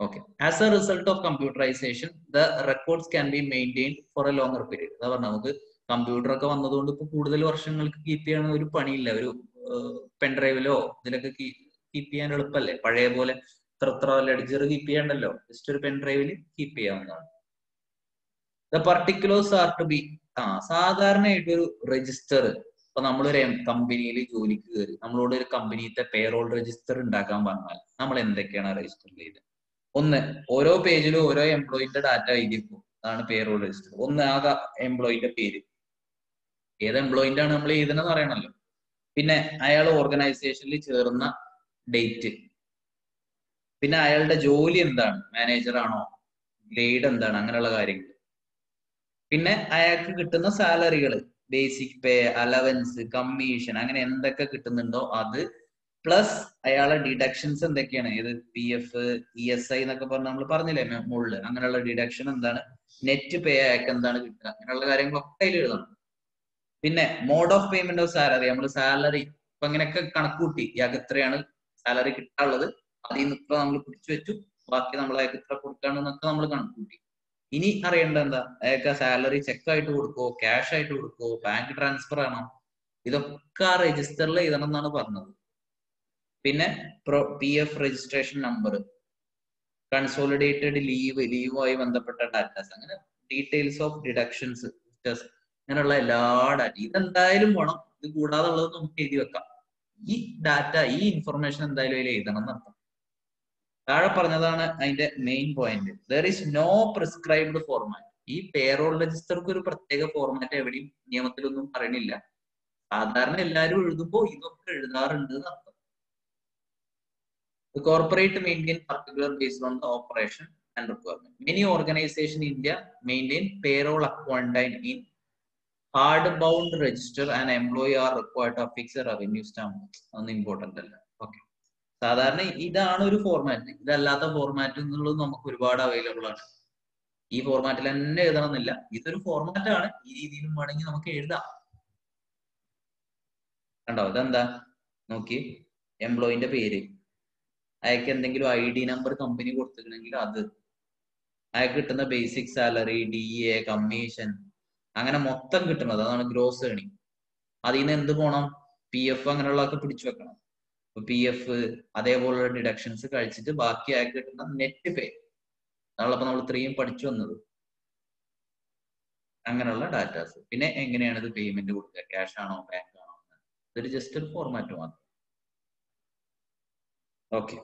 Okay. As a result of computerization, the records can be maintained for a longer period. അതാ പറഞ്ഞ നമുക്ക് കമ്പ്യൂട്ടർ ഒക്കെ വന്നതുകൊണ്ട് ഇപ്പൊ കൂടുതൽ വർഷങ്ങൾക്ക് കീപ്പ് ചെയ്യണ ഒരു പണിയില്ല. ഒരു പെൻഡ്രൈവിലോ ഇതിലൊക്കെ കീപ്പ് ചെയ്യാൻ എളുപ്പല്ലേ. പഴയ പോലെ ഇത്ര ലെഡ്ജർ കീപ്പ് ചെയ്യണ്ടല്ലോ, ജസ്റ്റ് ഒരു പെൻഡ്രൈവിൽ കീപ്പ് ചെയ്യാവുന്നതാണ്. The particulars are to be, സാധാരണയായിട്ട് ഒരു രജിസ്റ്റർ, ഇപ്പൊ നമ്മളൊരു കമ്പനിയിൽ ജോലിക്ക് കയറി, നമ്മളോട് ഒരു കമ്പനിത്തെ പേറോൾ രജിസ്റ്റർ ഉണ്ടാക്കാൻ പറഞ്ഞാൽ നമ്മൾ എന്തൊക്കെയാണ് രജിസ്റ്റർ ചെയ്തത്? ഒന്ന്, ഓരോ പേജിലും ഓരോ എംപ്ലോയിന്റെ ഡാറ്റ എഴുതിയിരിക്കും. അതാണ് പേറോൾ രജിസ്റ്റർ. ഒന്ന് ആകെ എംപ്ലോയിന്റെ പേര്, ഏത് എംപ്ലോയിന്റെ ആണ് നമ്മൾ എഴുതണമെന്ന് അറിയണല്ലോ. പിന്നെ അയാൾ ഓർഗനൈസേഷനിൽ ചേർന്ന ഡേറ്റ്, പിന്നെ അയാളുടെ ജോലി എന്താണ്, മാനേജർ ആണോ, ഗ്രേഡ് എന്താണ്, അങ്ങനെയുള്ള കാര്യങ്ങൾ. പിന്നെ അയാൾക്ക് കിട്ടുന്ന സാലറികൾ, ബേസിക് പേ, അലവൻസ്, കമ്മീഷൻ, അങ്ങനെ എന്തൊക്കെ കിട്ടുന്നുണ്ടോ അത്, പ്ലസ് അയാളെ ഡിഡക്ഷൻസ് എന്തൊക്കെയാണ്, ഏത് PF, ESI എന്നൊക്കെ പറഞ്ഞ് നമ്മൾ പറഞ്ഞില്ലേ മുകളില്, അങ്ങനെയുള്ള ഡിഡക്ഷൻ എന്താണ്, നെറ്റ് പേ അയാൾക്ക് എന്താണ് കിട്ടുക, അങ്ങനെയുള്ള കാര്യങ്ങളൊക്കെ അതിൽ എഴുതണം. പിന്നെ mode of payment of salary, നമ്മൾ സാലറി ഇപ്പൊ അങ്ങനെയൊക്കെ കണക്ക് കൂട്ടി, ഇയാൾക്ക് ഇത്രയാണ് സാലറി കിട്ടാനുള്ളത്, അതിൽ നിന്ന് ഇത്ര നമ്മൾ പിടിച്ചു വെച്ചു, ബാക്കി നമ്മൾ അയാൾക്ക് ഇത്ര കൊടുക്കാണെന്നൊക്കെ നമ്മൾ കണക്ക് കൂട്ടി. ഇനി അറിയേണ്ട എന്താ, അയാൾക്ക് സാലറി ചെക്ക് ആയിട്ട് കൊടുക്കോ, ക്യാഷ് ആയിട്ട് കൊടുക്കോ, ബാങ്ക് ട്രാൻസ്ഫർ ആണോ, ഇതൊക്കെ ആ രജിസ്റ്ററിൽ എഴുതണം എന്നാണ് പറഞ്ഞത്. പിന്നെ PF രജിസ്ട്രേഷൻ നമ്പർ, കൺസോളിഡേറ്റഡ് ലീവുമായി ബന്ധപ്പെട്ട ഡാറ്റാസ്, അങ്ങനെ ഡീറ്റെയിൽസ് ഓഫ് ഡിഡക്ഷൻസ്, അങ്ങനെയുള്ള എല്ലാ ഡാറ്റ ഇതെന്തായാലും വേണം. ഇത് കൂടാതെ ഉള്ളത് നമുക്ക് എഴുതി വെക്കാം. ഈ ഡാറ്റ, ഈ ഇൻഫർമേഷൻ എന്തായാലും അതിൽ എഴുതണം എന്നർത്ഥം. താഴെ പറഞ്ഞതാണ് അതിന്റെ main point. There is no prescribed format. ഈ പേറോൾ രജിസ്റ്റർക്ക് ഒരു പ്രത്യേക ഫോർമാറ്റ് എവിടെയും നിയമത്തിലൊന്നും പറയണില്ല. സാധാരണ എല്ലാവരും എഴുതുമ്പോൾ ഇതൊക്കെ എഴുതാറുണ്ട് എന്നർത്ഥം. The corporate maintain particular based on the operation and requirement. Many organizations in India maintain payroll account in hard-bound register, and employee are required to affix a revenue stamp. That's important. Okay. സാധാരണ ഇതാണ് ഒരു format. ഇതല്ലാത്ത format എന്നുള്ളത് നമുക്ക് ഒരുപാട് available ആണ്. ഈ ഫോർമാറ്റിൽ തന്നെ എഴുതണമെന്നില്ല, ഇതൊരു ഫോർമാറ്റ് ആണ്. ഈ രീതിയിലും വേണമെങ്കിൽ നമുക്ക് എഴുതാം. കണ്ടോ, ഇതെന്താ നോക്കി, എംപ്ലോയിന്റെ പേര്, അയാൾക്ക് എന്തെങ്കിലും ID നമ്പർ കമ്പനി കൊടുത്തിട്ടുണ്ടെങ്കിൽ അത്, അയാൾക്ക് കിട്ടുന്ന ബേസിക് സാലറി, DA, കമ്മീഷൻ, അങ്ങനെ മൊത്തം കിട്ടുന്നത്, അതാണ് ഗ്രോസ് ഏണിംഗ്. അതിൽ നിന്ന് എന്ത് പോണം, PF അങ്ങനെയുള്ളതൊക്കെ പിടിച്ചു വെക്കണം. PF അതേപോലുള്ള ഡിഡക്ഷൻസ് കഴിച്ചിട്ട് ബാക്കി അയാൾക്ക് കിട്ടുന്ന നെറ്റ് പേ, അതാണല്ലോ നമ്മൾ ഇത്രയും പഠിച്ചു വന്നത്. അങ്ങനെയുള്ള ഡാറ്റാസ്. പിന്നെ എങ്ങനെയാണ് ഇത് പേയ്മെന്റ് കൊടുക്കുക, ക്യാഷ് ആണോ ബാങ്ക് ആണോ, ഇതൊരു ജസ്റ്റ് ഒരു ഫോർമാറ്റ് മാത്രം. ഓക്കെ.